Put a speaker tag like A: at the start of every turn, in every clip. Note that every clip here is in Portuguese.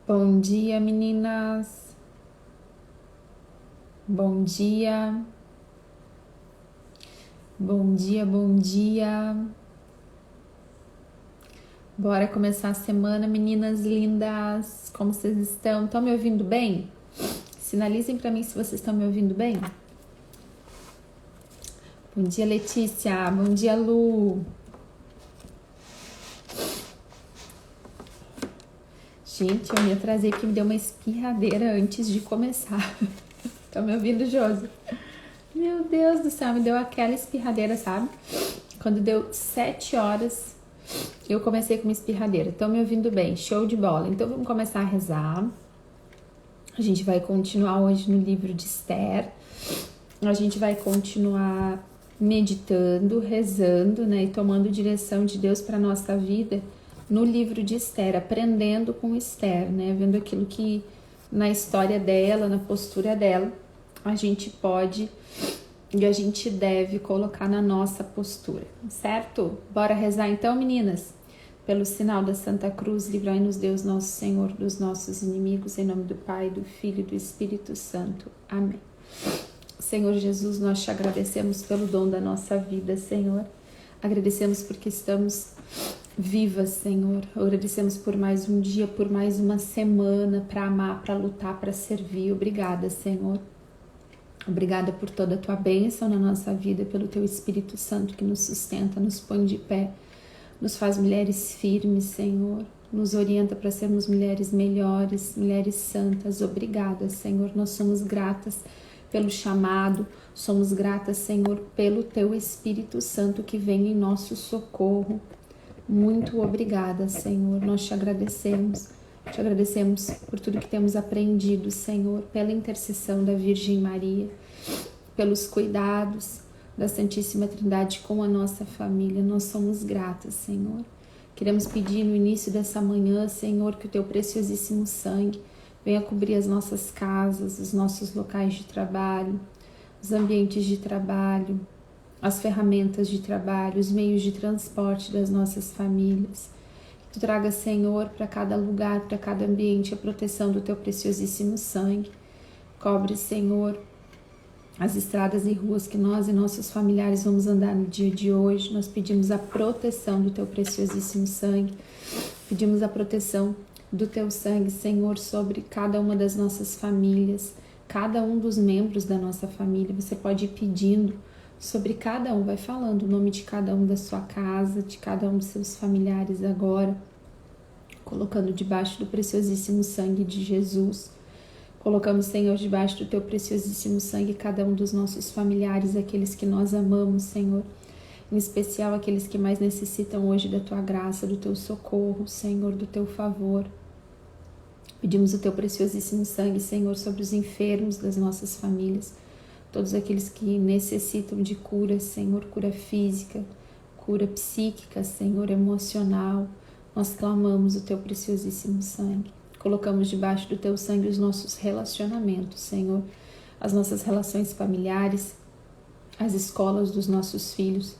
A: Bom dia, meninas. Bom dia. Bom dia, bom dia. Bora começar a semana, meninas lindas. Como vocês estão? Estão me ouvindo bem? Sinalizem para mim se vocês estão me ouvindo bem. Bom dia, Letícia. Bom dia, Lu. Gente, eu me atrasei porque me deu uma espirradeira antes de começar. Estão me ouvindo, Josi? Meu Deus do céu, me deu aquela espirradeira, sabe? Quando deu 7 horas, eu comecei com uma espirradeira. Estão me ouvindo bem? Show de bola. Então vamos começar a rezar. A gente vai continuar hoje no livro de Esther. A gente vai continuar meditando, rezando, né? E tomando direção de Deus para nossa vida no livro de Esther, aprendendo com Esther, né? Vendo aquilo que na história dela, na postura dela, a gente pode e a gente deve colocar na nossa postura, certo? Bora rezar então, meninas? Pelo sinal da Santa Cruz, livrai-nos Deus nosso Senhor dos nossos inimigos, em nome do Pai, do Filho e do Espírito Santo. Amém. Senhor Jesus, nós te agradecemos pelo dom da nossa vida, Senhor. Agradecemos porque estamos vivas, Senhor. Agradecemos por mais um dia, por mais uma semana para amar, para lutar, para servir. Obrigada, Senhor. Obrigada por toda a tua bênção na nossa vida, pelo teu Espírito Santo que nos sustenta, nos põe de pé, nos faz mulheres firmes, Senhor. Nos orienta para sermos mulheres melhores, mulheres santas. Obrigada, Senhor. Nós somos gratas pelo chamado, somos gratas, Senhor, pelo teu Espírito Santo que vem em nosso socorro. Muito obrigada, Senhor. Nós te agradecemos. Te agradecemos por tudo que temos aprendido, Senhor, pela intercessão da Virgem Maria, pelos cuidados da Santíssima Trindade com a nossa família. Nós somos gratas, Senhor. Queremos pedir no início dessa manhã, Senhor, que o teu preciosíssimo sangue venha cobrir as nossas casas, os nossos locais de trabalho, os ambientes de trabalho, as ferramentas de trabalho, os meios de transporte das nossas famílias. Tu traga, Senhor, para cada lugar, para cada ambiente, a proteção do teu preciosíssimo sangue. Cobre, Senhor, as estradas e ruas que nós e nossos familiares vamos andar no dia de hoje. Nós pedimos a proteção do teu preciosíssimo sangue. Pedimos a proteção do teu sangue, Senhor, sobre cada uma das nossas famílias, cada um dos membros da nossa família. Você pode ir pedindo sobre cada um, vai falando o nome de cada um da sua casa, de cada um dos seus familiares agora, colocando debaixo do preciosíssimo sangue de Jesus. Colocamos, Senhor, debaixo do teu preciosíssimo sangue cada um dos nossos familiares, aqueles que nós amamos, Senhor, em especial aqueles que mais necessitam hoje da tua graça, do teu socorro, Senhor, do teu favor. Pedimos o teu preciosíssimo sangue, Senhor, sobre os enfermos das nossas famílias, todos aqueles que necessitam de cura, Senhor, cura física, cura psíquica, Senhor, emocional. Nós clamamos o teu preciosíssimo sangue. Colocamos debaixo do teu sangue os nossos relacionamentos, Senhor, as nossas relações familiares, as escolas dos nossos filhos,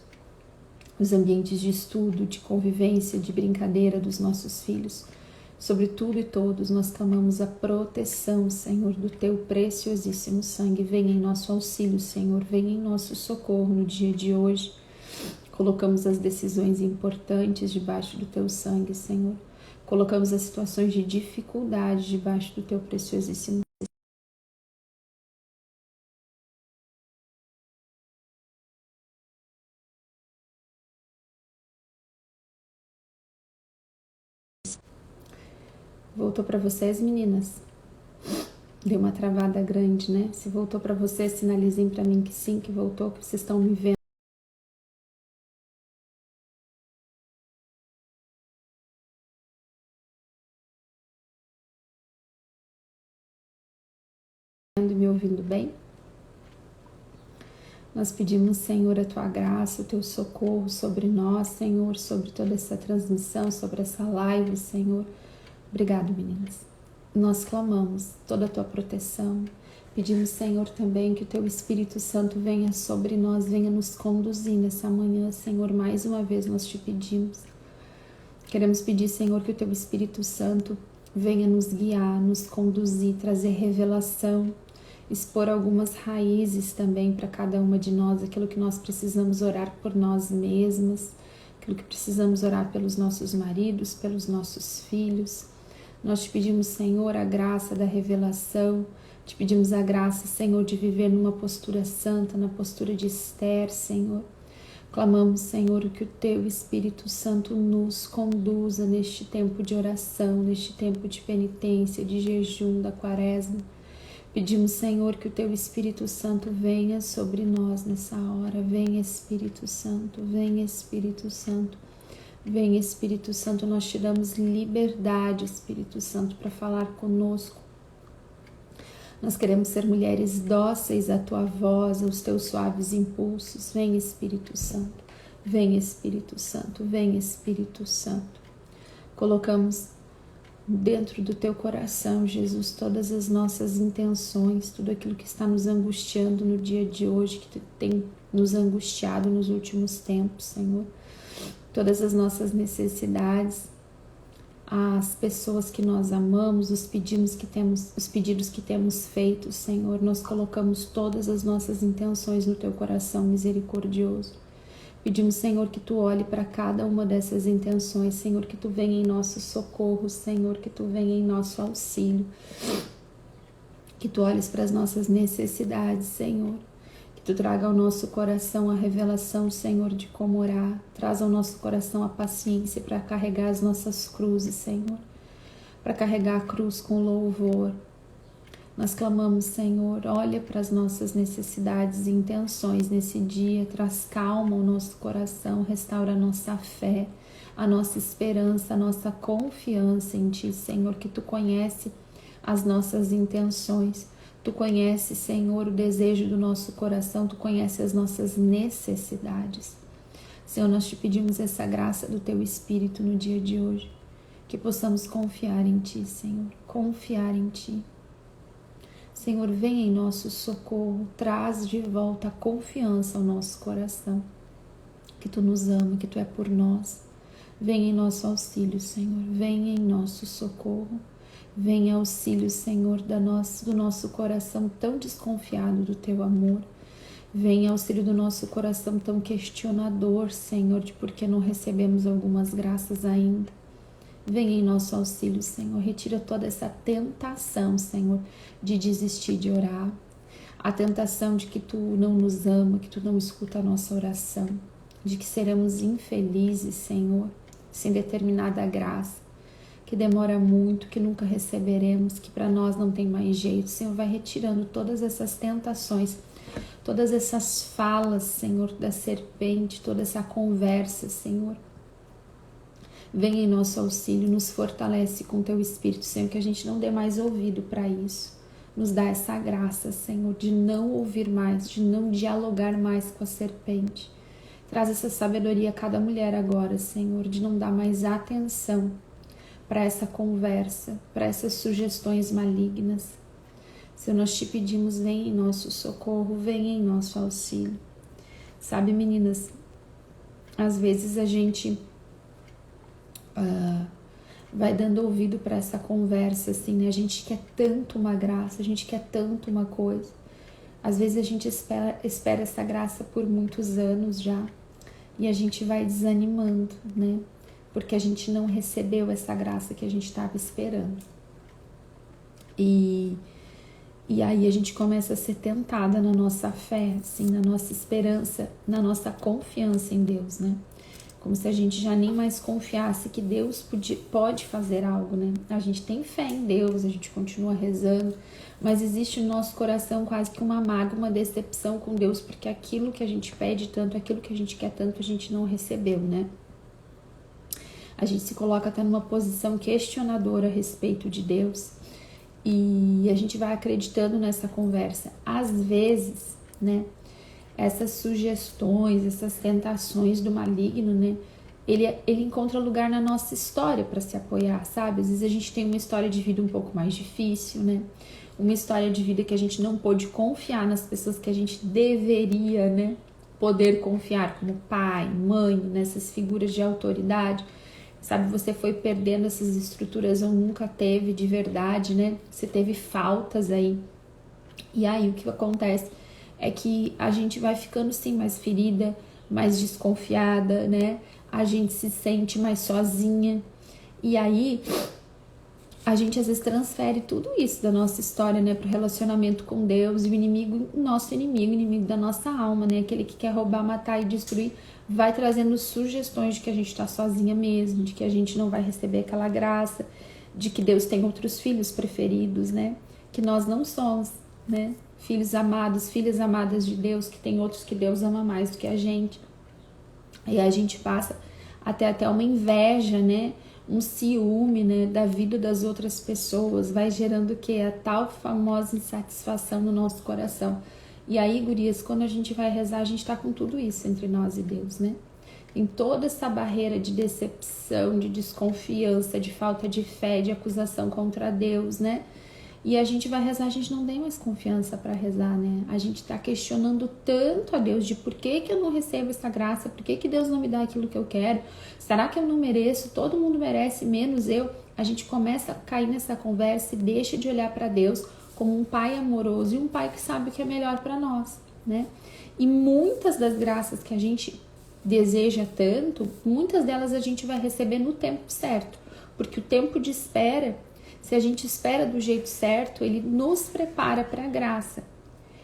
A: os ambientes de estudo, de convivência, de brincadeira dos nossos filhos. Sobre tudo e todos, nós clamamos a proteção, Senhor, do teu preciosíssimo sangue. Venha em nosso auxílio, Senhor, venha em nosso socorro no dia de hoje. Colocamos as decisões importantes debaixo do teu sangue, Senhor. Colocamos as situações de dificuldade debaixo do teu preciosíssimo sangue. Voltou para vocês, meninas? Deu uma travada grande, né? Se voltou para vocês, sinalizem para mim que sim, que voltou, que vocês estão me vendo e me ouvindo bem. Nós pedimos, Senhor, a tua graça, o teu socorro sobre nós, Senhor, sobre toda essa transmissão, sobre essa live, Senhor. Obrigado, meninas. Nós clamamos toda a tua proteção. Pedimos, Senhor, também que o teu Espírito Santo venha sobre nós, venha nos conduzir nessa manhã, Senhor. Mais uma vez nós te pedimos. Queremos pedir, Senhor, que o teu Espírito Santo venha nos guiar, nos conduzir, trazer revelação, expor algumas raízes também para cada uma de nós, aquilo que nós precisamos orar por nós mesmas, aquilo que precisamos orar pelos nossos maridos, pelos nossos filhos. Nós te pedimos, Senhor, a graça da revelação, te pedimos a graça, Senhor, de viver numa postura santa, na postura de Esther, Senhor. Clamamos, Senhor, que o Teu Espírito Santo nos conduza neste tempo de oração, neste tempo de penitência, de jejum, da quaresma. Pedimos, Senhor, que o Teu Espírito Santo venha sobre nós nessa hora. Venha, Espírito Santo, venha, Espírito Santo. Venha, Espírito Santo, nós te damos liberdade, Espírito Santo, para falar conosco. Nós queremos ser mulheres dóceis à Tua voz, aos Teus suaves impulsos. Vem, Espírito Santo. Vem, Espírito Santo. Vem, Espírito Santo. Colocamos dentro do Teu coração, Jesus, todas as nossas intenções, tudo aquilo que está nos angustiando no dia de hoje, que tem nos angustiado nos últimos tempos, Senhor. Todas as nossas necessidades, as pessoas que nós amamos, os pedidos que temos feito, Senhor, nós colocamos todas as nossas intenções no Teu coração misericordioso. Pedimos, Senhor, que Tu olhe para cada uma dessas intenções, Senhor, que Tu venha em nosso socorro, Senhor, que Tu venha em nosso auxílio, que Tu olhes para as nossas necessidades, Senhor, que Tu traga ao nosso coração a revelação, Senhor, de como orar. Traz ao nosso coração a paciência para carregar as nossas cruzes, Senhor, para carregar a cruz com louvor. Nós clamamos, Senhor, olha para as nossas necessidades e intenções nesse dia, traz calma ao nosso coração, restaura a nossa fé, a nossa esperança, a nossa confiança em Ti, Senhor, que Tu conhece as nossas intenções. Tu conheces, Senhor, o desejo do nosso coração, Tu conheces as nossas necessidades. Senhor, nós Te pedimos essa graça do Teu Espírito no dia de hoje, que possamos confiar em Ti, Senhor, confiar em Ti. Senhor, venha em nosso socorro, traz de volta a confiança ao nosso coração, que Tu nos ama, que Tu é por nós. Venha em nosso auxílio, Senhor, venha em nosso socorro. Venha auxílio, Senhor, do nosso coração tão desconfiado do Teu amor. Venha auxílio do nosso coração tão questionador, Senhor, de por que não recebemos algumas graças ainda. Venha em nosso auxílio, Senhor. Retira toda essa tentação, Senhor, de desistir de orar. A tentação de que Tu não nos ama, que Tu não escuta a nossa oração. De que seremos infelizes, Senhor, sem determinada graça. Que demora muito, que nunca receberemos, que para nós não tem mais jeito. Senhor, vai retirando todas essas tentações, todas essas falas, Senhor, da serpente, toda essa conversa, Senhor. Venha em nosso auxílio, nos fortalece com Teu Espírito, Senhor, que a gente não dê mais ouvido para isso. Nos dá essa graça, Senhor, de não ouvir mais, de não dialogar mais com a serpente. Traz essa sabedoria a cada mulher agora, Senhor, de não dar mais atenção para essa conversa, para essas sugestões malignas. Senhor, nós Te pedimos, vem em nosso socorro, vem em nosso auxílio. Sabe, meninas, às vezes a gente vai dando ouvido para essa conversa, assim, né? A gente quer tanto uma graça, a gente quer tanto uma coisa. Às vezes a gente espera essa graça por muitos anos já, e a gente vai desanimando, né? Porque a gente não recebeu essa graça que a gente estava esperando. E aí a gente começa a ser tentada na nossa fé, assim, na nossa esperança, na nossa confiança em Deus, né? Como se a gente já nem mais confiasse que Deus pode fazer algo, né? A gente tem fé em Deus, a gente continua rezando, mas existe no nosso coração quase que uma mágoa, uma decepção com Deus, porque aquilo que a gente pede tanto, aquilo que a gente quer tanto, a gente não recebeu, né? A gente se coloca até numa posição questionadora a respeito de Deus e a gente vai acreditando nessa conversa. Às vezes, né, essas sugestões, essas tentações do maligno, né, ele encontra lugar na nossa história para se apoiar, sabe? Às vezes a gente tem uma história de vida um pouco mais difícil, né? Uma história de vida que a gente não pôde confiar nas pessoas que a gente deveria, né, poder confiar, como pai, mãe, nessas figuras de autoridade. sabe? Você foi perdendo essas estruturas ou nunca teve de verdade, né? Você teve faltas aí. E aí o que acontece é que a gente vai ficando sim mais ferida, mais desconfiada, né? A gente se sente mais sozinha. E aí a gente às vezes transfere tudo isso da nossa história, né, pro relacionamento com Deus, e o inimigo, nosso inimigo, inimigo da nossa alma, né, aquele que quer roubar, matar e destruir, vai trazendo sugestões de que a gente tá sozinha mesmo, de que a gente não vai receber aquela graça, de que Deus tem outros filhos preferidos, né, que nós não somos, né, filhos amados, filhas amadas de Deus, que tem outros que Deus ama mais do que a gente. E a gente passa até uma inveja, né, um ciúme, né, da vida das outras pessoas, vai gerando o que? A tal famosa insatisfação no nosso coração. E aí, gurias, quando a gente vai rezar, a gente tá com tudo isso entre nós e Deus, né? Tem toda essa barreira de decepção, de desconfiança, de falta de fé, de acusação contra Deus, né? E a gente vai rezar, a gente não tem mais confiança para rezar, né? A gente tá questionando tanto a Deus de por que eu não recebo essa graça, por que Deus não me dá aquilo que eu quero, será que eu não mereço, todo mundo merece, menos eu. A gente começa a cair nessa conversa e deixa de olhar para Deus como um pai amoroso e um pai que sabe o que é melhor para nós, né? E muitas das graças que a gente deseja tanto, muitas delas a gente vai receber no tempo certo, porque o tempo de espera, se a gente espera do jeito certo, ele nos prepara para a graça.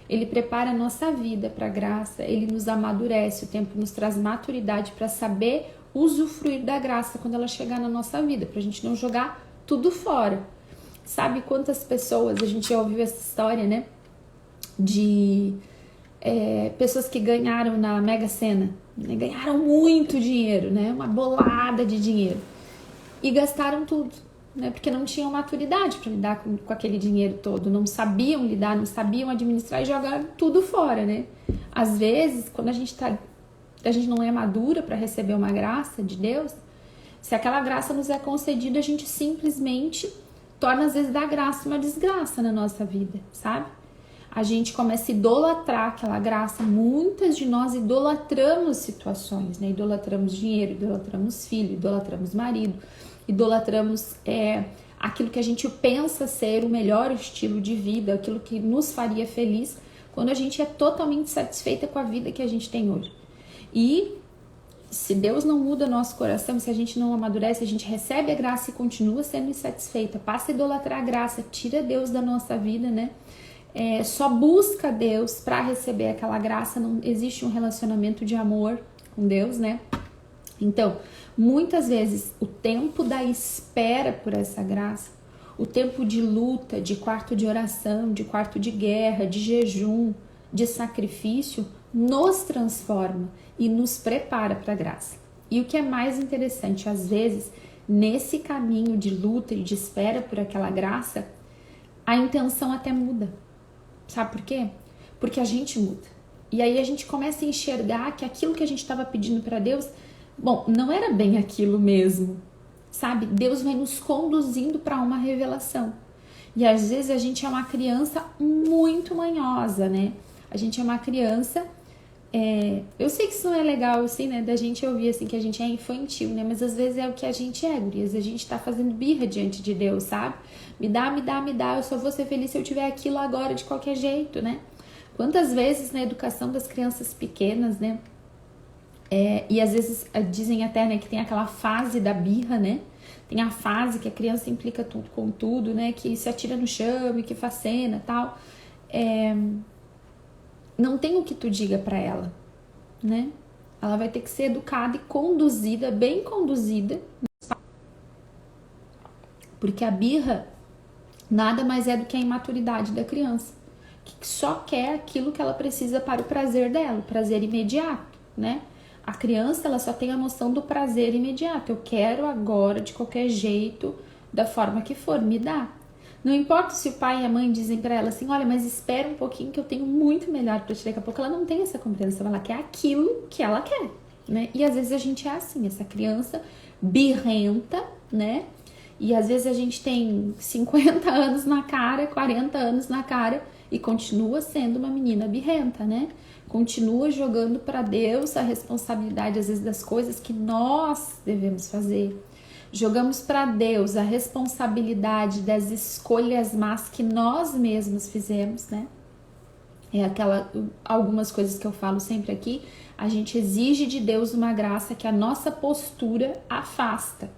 A: Ele prepara a nossa vida para a graça, ele nos amadurece, o tempo nos traz maturidade para saber usufruir da graça quando ela chegar na nossa vida, para a gente não jogar tudo fora. Sabe quantas pessoas, a gente já ouviu essa história, né? De pessoas que ganharam na Mega Sena, né? Ganharam muito dinheiro, né? Uma bolada de dinheiro. E gastaram tudo, né? Porque não tinham maturidade para lidar com aquele dinheiro todo, não sabiam lidar, não sabiam administrar e jogaram tudo fora, né? Às vezes, quando a gente não é madura para receber uma graça de Deus, se aquela graça nos é concedida, a gente simplesmente torna, às vezes, da graça uma desgraça na nossa vida, sabe? A gente começa a idolatrar aquela graça. Muitas de nós idolatramos situações, né? Idolatramos dinheiro, idolatramos filho, idolatramos marido, idolatramos aquilo que a gente pensa ser o melhor estilo de vida, aquilo que nos faria feliz, quando a gente é totalmente satisfeita com a vida que a gente tem hoje. E se Deus não muda nosso coração, se a gente não amadurece, a gente recebe a graça e continua sendo insatisfeita, passa a idolatrar a graça, tira Deus da nossa vida, né? Só busca Deus para receber aquela graça, não existe um relacionamento de amor com Deus, né? Então, muitas vezes, o tempo da espera por essa graça, o tempo de luta, de quarto de oração, de quarto de guerra, de jejum, de sacrifício, nos transforma e nos prepara para a graça. E o que é mais interessante, às vezes, nesse caminho de luta e de espera por aquela graça, a intenção até muda. Sabe por quê? Porque a gente muda. E aí a gente começa a enxergar que aquilo que a gente estava pedindo para Deus, bom, não era bem aquilo mesmo, sabe? Deus vai nos conduzindo para uma revelação. E às vezes a gente é uma criança muito manhosa, né? A gente é uma criança... eu sei que isso não é legal, assim, né? Da gente ouvir, assim, que a gente é infantil, né? Mas às vezes é o que a gente é, gurias. A gente tá fazendo birra diante de Deus, sabe? Me dá, me dá, me dá. Eu só vou ser feliz se eu tiver aquilo agora, de qualquer jeito, né? Quantas vezes na educação das crianças pequenas, né? E às vezes dizem até, né, que tem aquela fase da birra, né? Tem a fase que a criança implica tudo com tudo, né? Que se atira no chão e que faz cena e tal. Não tem o que tu diga pra ela, né? Ela vai ter que ser educada e conduzida, bem conduzida. Porque a birra nada mais é do que a imaturidade da criança, que só quer aquilo que ela precisa para o prazer dela, o prazer imediato, né? A criança, ela só tem a noção do prazer imediato. Eu quero agora, de qualquer jeito, da forma que for, me dá. Não importa se o pai e a mãe dizem pra ela assim, olha, mas espera um pouquinho que eu tenho muito melhor pra ti. Daqui a pouco ela não tem essa compreensão, ela quer aquilo que ela quer, né? E às vezes a gente é assim, essa criança birrenta, né? E às vezes a gente tem 50 anos na cara, 40 anos na cara e continua sendo uma menina birrenta, né? Continua jogando pra Deus a responsabilidade, às vezes, das coisas que nós devemos fazer. Jogamos para Deus a responsabilidade das escolhas más que nós mesmos fizemos, né? Algumas coisas que eu falo sempre aqui, a gente exige de Deus uma graça que a nossa postura afasta,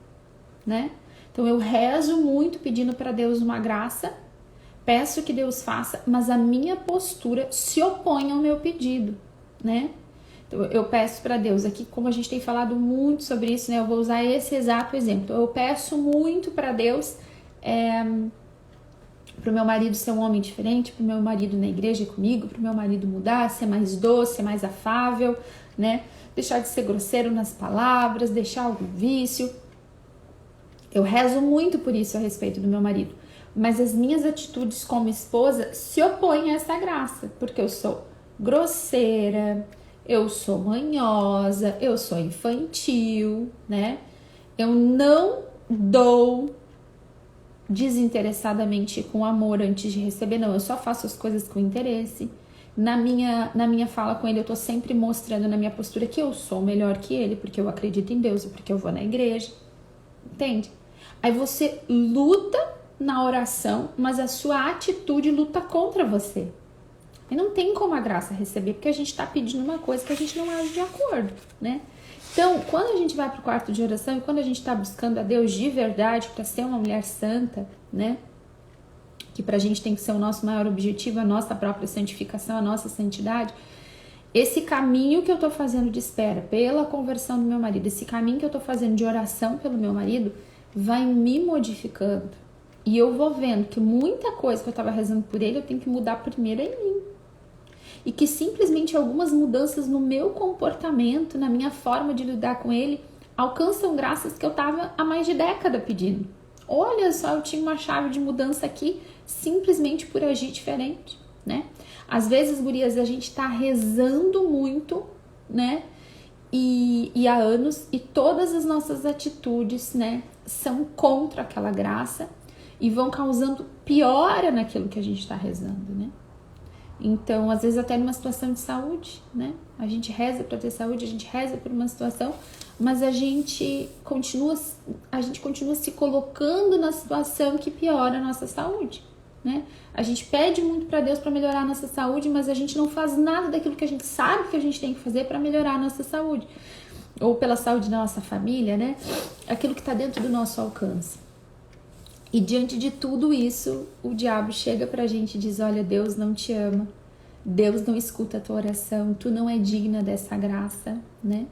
A: né? Então eu rezo muito pedindo para Deus uma graça, peço que Deus faça, mas a minha postura se opõe ao meu pedido, né? Então eu peço para Deus, aqui como a gente tem falado muito sobre isso, né? Eu vou usar esse exato exemplo. Eu peço muito para Deus pro meu marido ser um homem diferente, pro meu marido na igreja comigo, pro meu marido mudar, ser mais doce, ser mais afável, né? Deixar de ser grosseiro nas palavras, deixar algum vício. Eu rezo muito por isso a respeito do meu marido. Mas as minhas atitudes como esposa se opõem a essa graça, porque eu sou grosseira, eu sou manhosa, eu sou infantil, né? Eu não dou desinteressadamente com amor antes de receber, não, eu só faço as coisas com interesse. Na minha fala com ele, eu tô sempre mostrando na minha postura que eu sou melhor que ele, porque eu acredito em Deus, porque eu vou na igreja, entende? Aí você luta na oração, mas a sua atitude luta contra você. E não tem como a graça receber, porque a gente tá pedindo uma coisa que a gente não age de acordo, né? Então, quando a gente vai para o quarto de oração e quando a gente está buscando a Deus de verdade para ser uma mulher santa, né? Que pra gente tem que ser o nosso maior objetivo, a nossa própria santificação, a nossa santidade. Esse caminho que eu tô fazendo de espera pela conversão do meu marido, esse caminho que eu tô fazendo de oração pelo meu marido, vai me modificando. E eu vou vendo que muita coisa que eu tava rezando por ele, eu tenho que mudar primeiro em mim. E que simplesmente algumas mudanças no meu comportamento, na minha forma de lidar com ele, alcançam graças que eu estava há mais de década pedindo. Olha só, eu tinha uma chave de mudança aqui simplesmente por agir diferente, né? Às vezes, gurias, a gente tá rezando muito, né? E há anos, e todas as nossas atitudes, né, são contra aquela graça e vão causando piora naquilo que a gente tá rezando, né? Então, às vezes até numa situação de saúde, né? A gente reza para ter saúde, a gente reza por uma situação, mas a gente continua se colocando na situação que piora a nossa saúde, né? A gente pede muito para Deus para melhorar a nossa saúde, mas a gente não faz nada daquilo que a gente sabe que a gente tem que fazer para melhorar a nossa saúde. Ou pela saúde da nossa família, né? Aquilo que está dentro do nosso alcance. E diante de tudo isso, o diabo chega pra gente e diz: olha, Deus não te ama, Deus não escuta a tua oração, tu não é digna dessa graça, né?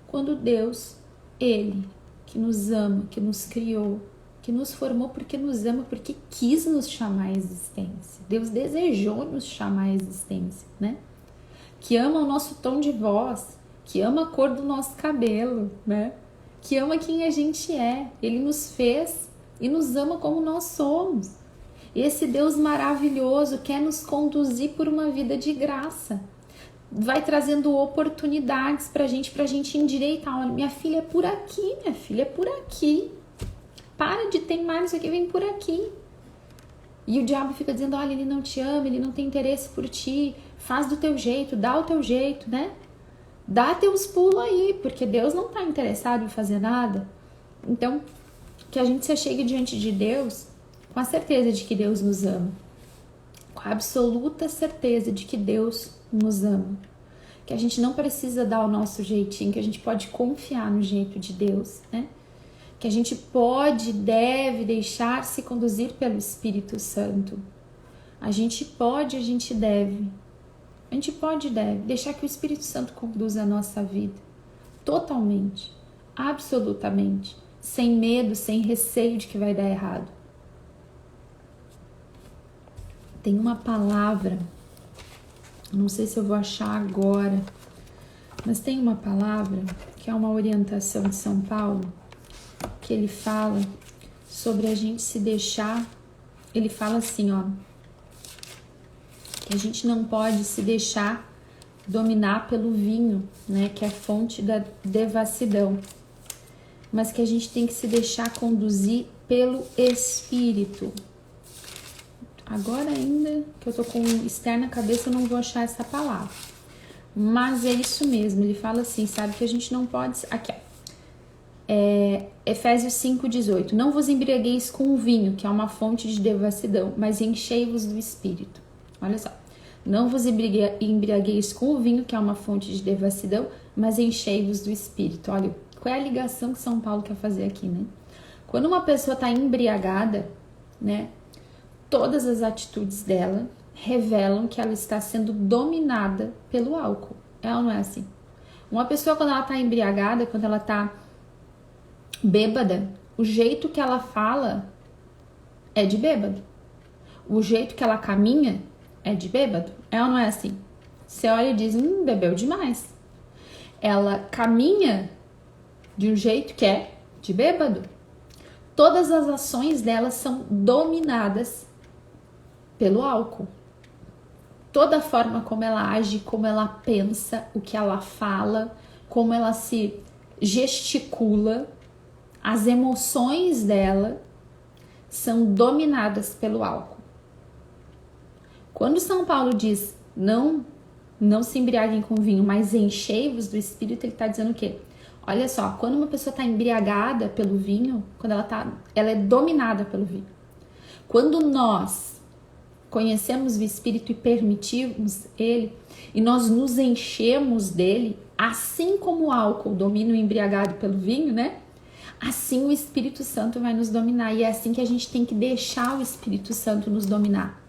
A: Quando Deus, Ele, que nos ama, que nos criou, que nos formou porque nos ama, porque quis nos chamar à existência. Deus desejou nos chamar à existência, né? Que ama o nosso tom de voz, que ama a cor do nosso cabelo, né? Que ama quem a gente é. Ele nos fez e nos ama como nós somos. Esse Deus maravilhoso quer nos conduzir por uma vida de graça. Vai trazendo oportunidades pra gente endireitar. Olha, minha filha é por aqui, minha filha é por aqui. Para de teimar nisso aqui, vem por aqui. E o diabo fica dizendo: olha, ele não te ama, ele não tem interesse por ti. Faz do teu jeito, dá o teu jeito, né? Dá teus pulos aí, porque Deus não tá interessado em fazer nada. Então, que a gente se achegue diante de Deus com a certeza de que Deus nos ama, com a absoluta certeza de que Deus nos ama, que a gente não precisa dar o nosso jeitinho, que a gente pode confiar no jeito de Deus, né? Que a gente pode, deve deixar-se conduzir pelo Espírito Santo. A gente pode, a gente deve deixar que o Espírito Santo conduza a nossa vida totalmente, absolutamente, sem medo, sem receio de que vai dar errado. Tem uma palavra, não sei se eu vou achar agora, mas tem uma palavra que é uma orientação de São Paulo, que ele fala sobre a gente se deixar, ele fala assim, ó, que a gente não pode se deixar dominar pelo vinho, né, que é fonte da devassidão, mas que a gente tem que se deixar conduzir pelo Espírito. Agora ainda que eu tô com externa cabeça, eu não vou achar essa palavra. Mas é isso mesmo, ele fala assim, sabe, que a gente não pode... Aqui, ó. Efésios 5,18. Não vos embriagueis com o vinho, que é uma fonte de devassidão, mas enchei-vos do Espírito. Olha só. Não vos embriagueis com o vinho, que é uma fonte de devassidão, mas enchei-vos do Espírito. Olha, qual é a ligação que São Paulo quer fazer aqui, né? Quando uma pessoa está embriagada, né, todas as atitudes dela revelam que ela está sendo dominada pelo álcool. É ou não é assim? Uma pessoa, quando ela está embriagada, quando ela está bêbada, o jeito que ela fala é de bêbado. O jeito que ela caminha é de bêbado. É ou não é assim? Você olha e diz, bebeu demais. Ela caminha de um jeito que é de bêbado. Todas as ações dela são dominadas pelo álcool. Toda a forma como ela age, como ela pensa, o que ela fala, como ela se gesticula, as emoções dela são dominadas pelo álcool. Quando São Paulo diz, não se embriaguem com vinho, mas enchei-vos do Espírito, ele está dizendo o quê? Olha só, quando uma pessoa está embriagada pelo vinho, quando ela é dominada pelo vinho. Quando nós conhecemos o Espírito e permitimos ele, e nós nos enchemos dele, assim como o álcool domina o embriagado pelo vinho, né? Assim o Espírito Santo vai nos dominar. E é assim que a gente tem que deixar o Espírito Santo nos dominar.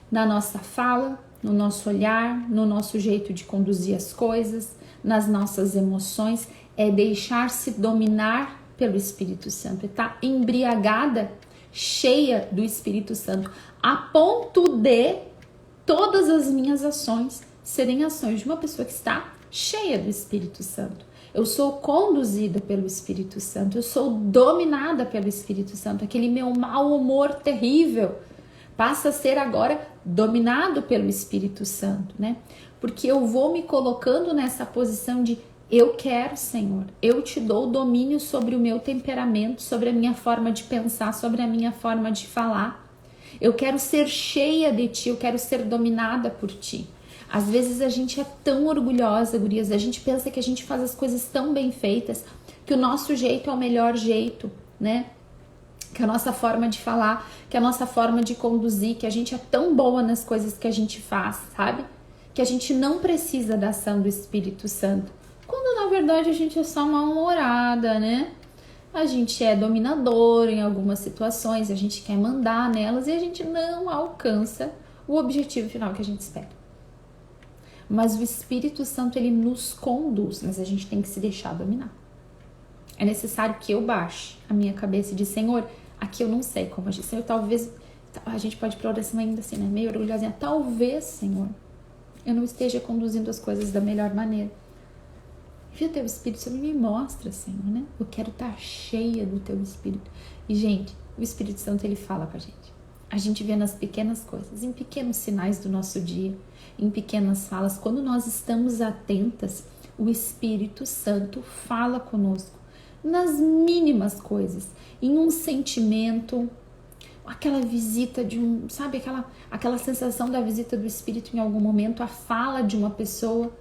A: Na nossa fala, no nosso olhar, no nosso jeito de conduzir as coisas, nas nossas emoções, é deixar-se dominar pelo Espírito Santo. É estar embriagada, cheia do Espírito Santo, a ponto de todas as minhas ações serem ações de uma pessoa que está cheia do Espírito Santo. Eu sou conduzida pelo Espírito Santo, eu sou dominada pelo Espírito Santo. Aquele meu mau humor terrível passa a ser agora dominado pelo Espírito Santo, né? Porque eu vou me colocando nessa posição de eu quero, Senhor, eu te dou domínio sobre o meu temperamento, sobre a minha forma de pensar, sobre a minha forma de falar. Eu quero ser cheia de ti, eu quero ser dominada por ti. Às vezes a gente é tão orgulhosa, gurias, a gente pensa que a gente faz as coisas tão bem feitas, que o nosso jeito é o melhor jeito, né? Que a nossa forma de falar, que a nossa forma de conduzir, que a gente é tão boa nas coisas que a gente faz, sabe? Que a gente não precisa da ação do Espírito Santo. Quando na verdade a gente é só mal-humorada, né? A gente é dominador em algumas situações, a gente quer mandar nelas e a gente não alcança o objetivo final que a gente espera. Mas o Espírito Santo, ele nos conduz, mas a gente tem que se deixar dominar. É necessário que eu baixe a minha cabeça e diga, Senhor, aqui eu não sei como agir. Senhor, talvez, a gente pode ir para oração ainda assim, né? Meio orgulhosinha. Talvez, Senhor, eu não esteja conduzindo as coisas da melhor maneira. Envia o teu Espírito, Senhor, me mostra, Senhor, né? Eu quero estar cheia do teu Espírito. E, gente, o Espírito Santo, ele fala com a gente. A gente vê nas pequenas coisas, em pequenos sinais do nosso dia, em pequenas falas. Quando nós estamos atentas, o Espírito Santo fala conosco. Nas mínimas coisas, em um sentimento, aquela visita de sabe, aquela sensação da visita do Espírito em algum momento, a fala de uma pessoa.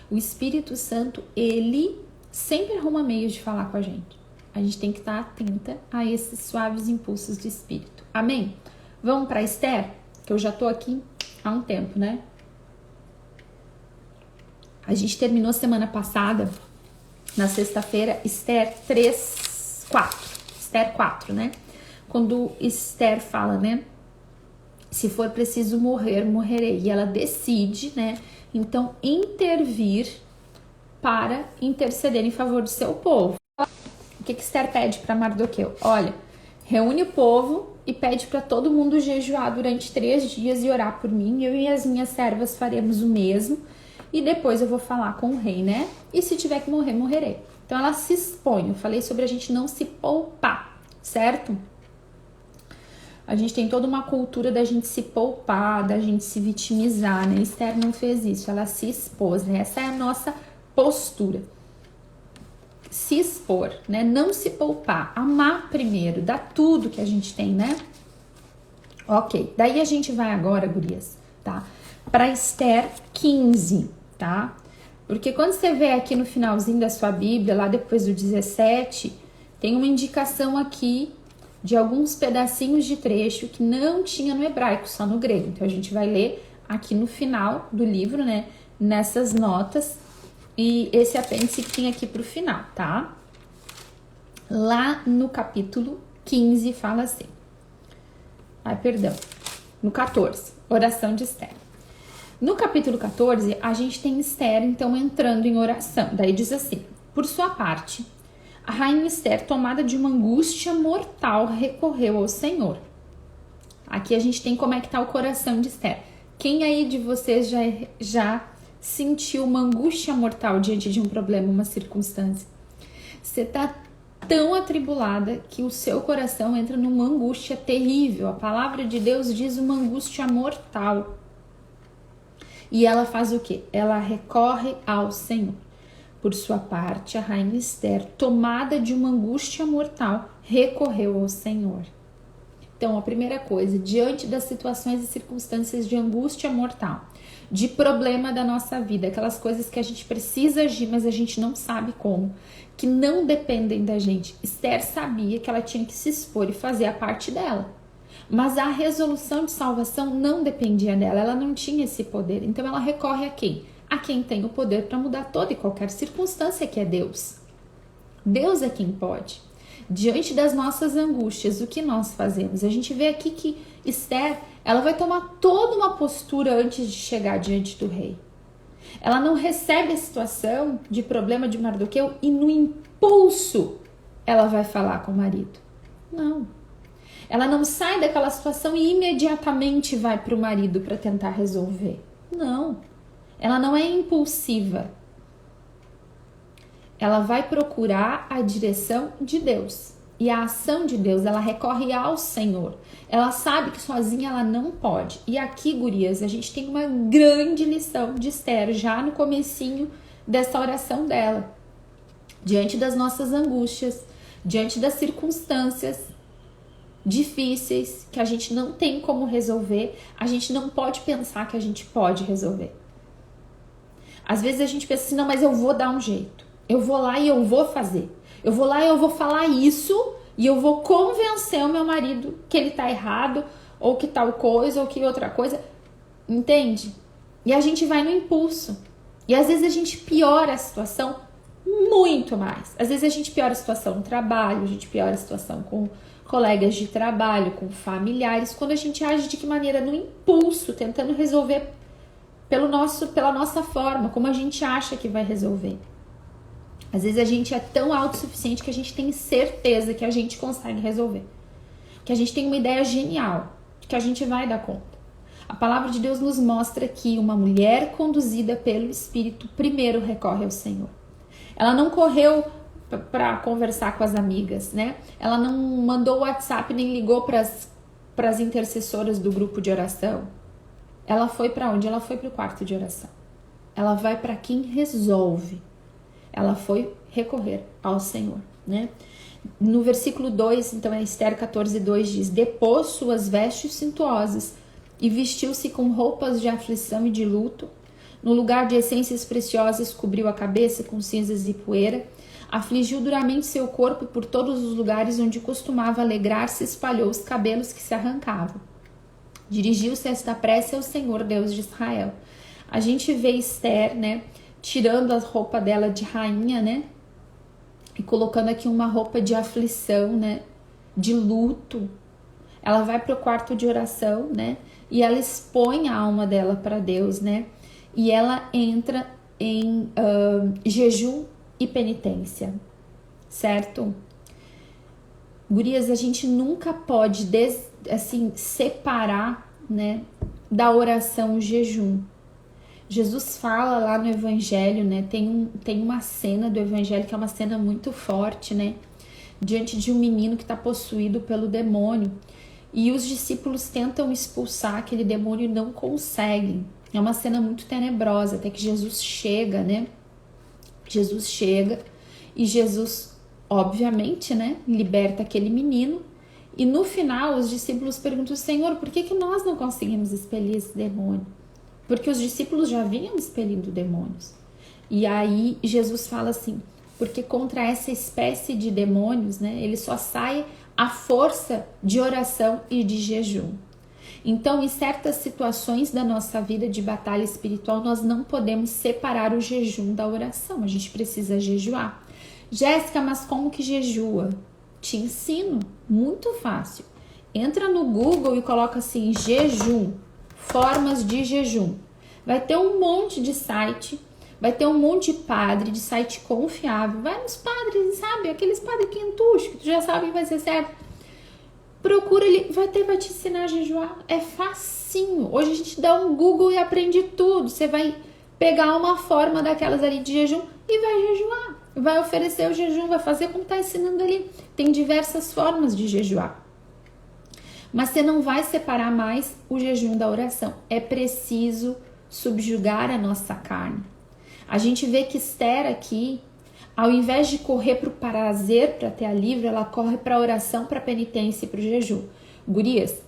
A: O Espírito Santo, ele sempre arruma meios de falar com a gente. A gente tem que estar atenta a esses suaves impulsos do Espírito. Amém? Vamos para Esther, que eu já tô aqui há um tempo, né? A gente terminou semana passada, na sexta-feira, Esther 4, Esther 4, né? Quando Esther fala, né? Se for preciso morrer, morrerei. E ela decide, né? Então, intervir para interceder em favor do seu povo. O que Esther pede para Mardoqueu? Olha, reúne o povo e pede para todo mundo jejuar durante 3 dias e orar por mim. Eu e as minhas servas faremos o mesmo. E depois eu vou falar com o rei, né? E se tiver que morrer, morrerei. Então ela se expõe. Eu falei sobre a gente não se poupar, certo? A gente tem toda uma cultura da gente se poupar, da gente se vitimizar, né? Esther não fez isso, ela se expôs, né? Essa é a nossa postura. Se expor, né? Não se poupar, amar primeiro, dar tudo que a gente tem, né? Ok, daí a gente vai agora, gurias, tá? Para Esther 15, tá? Porque quando você vê aqui no finalzinho da sua Bíblia, lá depois do 17, tem uma indicação aqui de alguns pedacinhos de trecho que não tinha no hebraico, só no grego. Então a gente vai ler aqui no final do livro, né? Nessas notas. E esse apêndice que tem aqui pro final, tá? Lá no capítulo 15 fala assim. No 14, oração de Esther. No capítulo 14, a gente tem Esther, então, entrando em oração. Daí diz assim: por sua parte, a rainha Esther, tomada de uma angústia mortal, recorreu ao Senhor. Aqui a gente tem como é que tá o coração de Esther. Quem aí de vocês já sentiu uma angústia mortal diante de um problema, uma circunstância? Você tá tão atribulada que o seu coração entra numa angústia terrível. A palavra de Deus diz uma angústia mortal. E ela faz o quê? Ela recorre ao Senhor. Por sua parte, a rainha Esther, tomada de uma angústia mortal, recorreu ao Senhor. Então, a primeira coisa, diante das situações e circunstâncias de angústia mortal, de problema da nossa vida, aquelas coisas que a gente precisa agir, mas a gente não sabe como, que não dependem da gente. Esther sabia que ela tinha que se expor e fazer a parte dela. Mas a resolução de salvação não dependia dela, ela não tinha esse poder. Então ela recorre a quem? A quem tem o poder para mudar toda e qualquer circunstância, que é Deus. Deus é quem pode. Diante das nossas angústias, o que nós fazemos? A gente vê aqui que Esther, ela vai tomar toda uma postura antes de chegar diante do rei. Ela não recebe a situação de problema de Mardoqueu e no impulso ela vai falar com o marido. Não. Ela não sai daquela situação e imediatamente vai para o marido para tentar resolver. Não. Ela não é impulsiva. Ela vai procurar a direção de Deus. E a ação de Deus, ela recorre ao Senhor. Ela sabe que sozinha ela não pode. E aqui, gurias, a gente tem uma grande lição de Esther, já no comecinho dessa oração dela. Diante das nossas angústias, diante das circunstâncias difíceis que a gente não tem como resolver, a gente não pode pensar que a gente pode resolver. Às vezes a gente pensa assim, não, mas eu vou dar um jeito. Eu vou lá e eu vou fazer. Eu vou lá e eu vou falar isso e eu vou convencer o meu marido que ele tá errado, ou que tal coisa, ou que outra coisa. Entende? E a gente vai no impulso. E às vezes a gente piora a situação muito mais. Às vezes a gente piora a situação no trabalho, a gente piora a situação com colegas de trabalho, com familiares, quando a gente age de que maneira? No impulso, tentando resolver pela nossa forma, como a gente acha que vai resolver. Às vezes a gente é tão autossuficiente que a gente tem certeza que a gente consegue resolver. Que a gente tem uma ideia genial, que a gente vai dar conta. A palavra de Deus nos mostra que uma mulher conduzida pelo Espírito primeiro recorre ao Senhor. Ela não correu para conversar com as amigas, né? Ela não mandou WhatsApp nem ligou para as intercessoras do grupo de oração. Ela foi para onde? Ela foi para o quarto de oração. Ela vai para quem resolve. Ela foi recorrer ao Senhor, né? No versículo 2, então, é Esther 14:2 diz: depôs suas vestes suntuosas e vestiu-se com roupas de aflição e de luto. No lugar de essências preciosas, cobriu a cabeça com cinzas e poeira. Afligiu duramente seu corpo por todos os lugares onde costumava alegrar-se, espalhou os cabelos que se arrancavam. Dirigiu-se esta prece ao Senhor, Deus de Israel. A gente vê Esther, né, tirando a roupa dela de rainha, né, e colocando aqui uma roupa de aflição, né, de luto. Ela vai para o quarto de oração, né, e ela expõe a alma dela para Deus, né, e ela entra em jejum e penitência, certo? Gurias, a gente nunca pode separar, né, da oração o jejum. Jesus fala lá no Evangelho, né, tem uma cena do Evangelho que é uma cena muito forte, né, diante de um menino que está possuído pelo demônio, e os discípulos tentam expulsar aquele demônio e não conseguem. É uma cena muito tenebrosa, até que Jesus chega, né, Jesus chega e Jesus, obviamente, né, liberta aquele menino. E no final os discípulos perguntam: Senhor, por que nós não conseguimos expelir esse demônio? Porque os discípulos já vinham expelindo demônios. E aí Jesus fala assim, porque contra essa espécie de demônios, né, ele só sai a força de oração e de jejum. Então, em certas situações da nossa vida de batalha espiritual, nós não podemos separar o jejum da oração. A gente precisa jejuar. Jéssica, mas como que jejua? Te ensino, muito fácil. Entra no Google e coloca assim, jejum, formas de jejum. Vai ter um monte de site, vai ter um monte de padre, de site confiável. Vai nos padres, sabe? Aqueles padres quentuchos, que tu já sabe que vai ser certo. Procura ele, vai te ensinar a jejuar. É facinho. Hoje a gente dá um Google e aprende tudo. Você vai pegar uma forma daquelas ali de jejum e vai jejuar. Vai oferecer o jejum, vai fazer como tá ensinando ali. Tem diversas formas de jejuar. Mas você não vai separar mais o jejum da oração. É preciso subjugar a nossa carne. A gente vê que Esther aqui, ao invés de correr para o prazer, para ter alívio, ela corre para a oração, para a penitência e para o jejum. Gurias,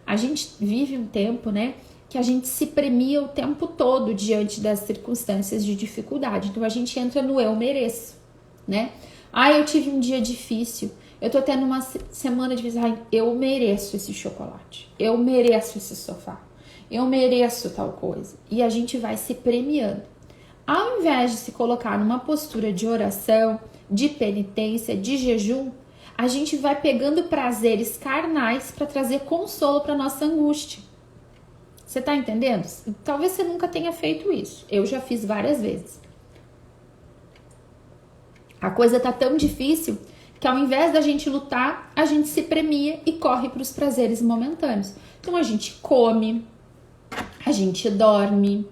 A: a gente vive um tempo, né, que a gente se premia o tempo todo diante das circunstâncias de dificuldade. Então a gente entra no eu mereço, né? Eu tive um dia difícil, eu tô tendo uma semana difícil, eu mereço esse chocolate, eu mereço esse sofá, eu mereço tal coisa. E a gente vai se premiando. Ao invés de se colocar numa postura de oração, de penitência, de jejum, a gente vai pegando prazeres carnais para trazer consolo para nossa angústia. Você tá entendendo? Talvez você nunca tenha feito isso. Eu já fiz várias vezes. A coisa tá tão difícil que ao invés da gente lutar, a gente se premia e corre para os prazeres momentâneos. Então a gente come, a gente dorme,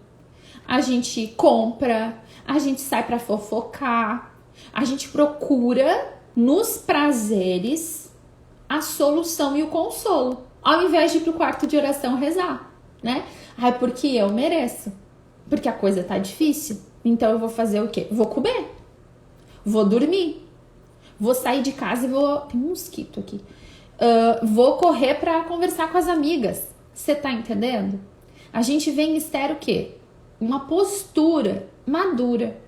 A: a gente compra, a gente sai para fofocar, a gente procura nos prazeres a solução e o consolo, ao invés de ir pro quarto de oração rezar, né? Porque eu mereço, porque a coisa tá difícil, então eu vou fazer o quê? Vou comer, vou dormir, vou sair de casa e vou... Tem um mosquito aqui. Vou correr para conversar com as amigas. Você tá entendendo? A gente vê em Esther o quê? Uma postura madura.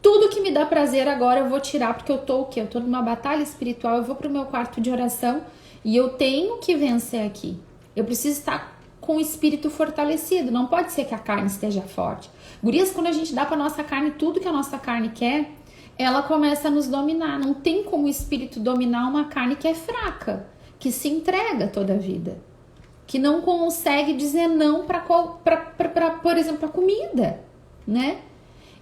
A: Tudo que me dá prazer agora eu vou tirar, porque eu tô o quê? Eu tô numa batalha espiritual, eu vou pro meu quarto de oração e eu tenho que vencer aqui. Eu preciso estar com o espírito fortalecido, não pode ser que a carne esteja forte. Gurias, quando a gente dá pra nossa carne tudo que a nossa carne quer, ela começa a nos dominar. Não tem como o espírito dominar uma carne que é fraca, que se entrega toda a vida, que não consegue dizer não para, por exemplo, a comida, né?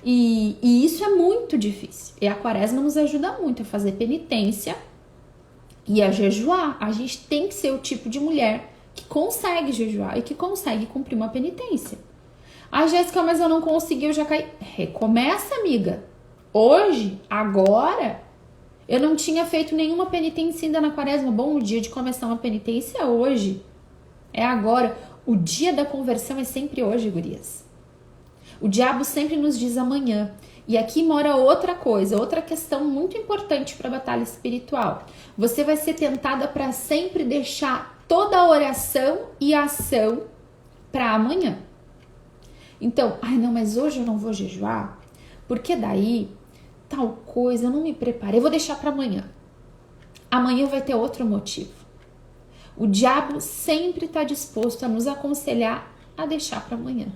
A: E isso é muito difícil. E a quaresma nos ajuda muito a fazer penitência e a jejuar. A gente tem que ser o tipo de mulher que consegue jejuar e que consegue cumprir uma penitência. Jéssica, mas eu não consegui, eu já caí. Recomeça, amiga. Hoje, agora, eu não tinha feito nenhuma penitência ainda na quaresma. Bom, o dia de começar uma penitência é hoje. É agora. O dia da conversão é sempre hoje, gurias. O diabo sempre nos diz amanhã. E aqui mora outra coisa, outra questão muito importante para a batalha espiritual. Você vai ser tentada para sempre deixar toda a oração e a ação para amanhã. Então, não, mas hoje eu não vou jejuar, porque daí tal coisa, eu não me preparei, eu vou deixar para amanhã. Amanhã vai ter outro motivo. O diabo sempre está disposto a nos aconselhar a deixar para amanhã.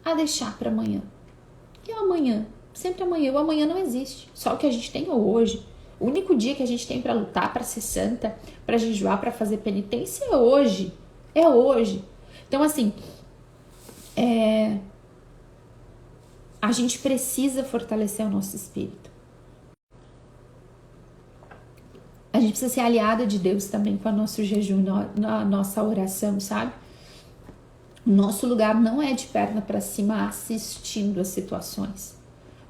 A: A deixar para amanhã. E o amanhã? Sempre amanhã. O amanhã não existe. Só o que a gente tem é hoje. O único dia que a gente tem para lutar, para ser santa, para jejuar, para fazer penitência é hoje. É hoje. Então, assim, a gente precisa fortalecer o nosso espírito. A gente precisa ser aliada de Deus também com o nosso jejum, na nossa oração, sabe? O nosso lugar não é de perna para cima assistindo as situações.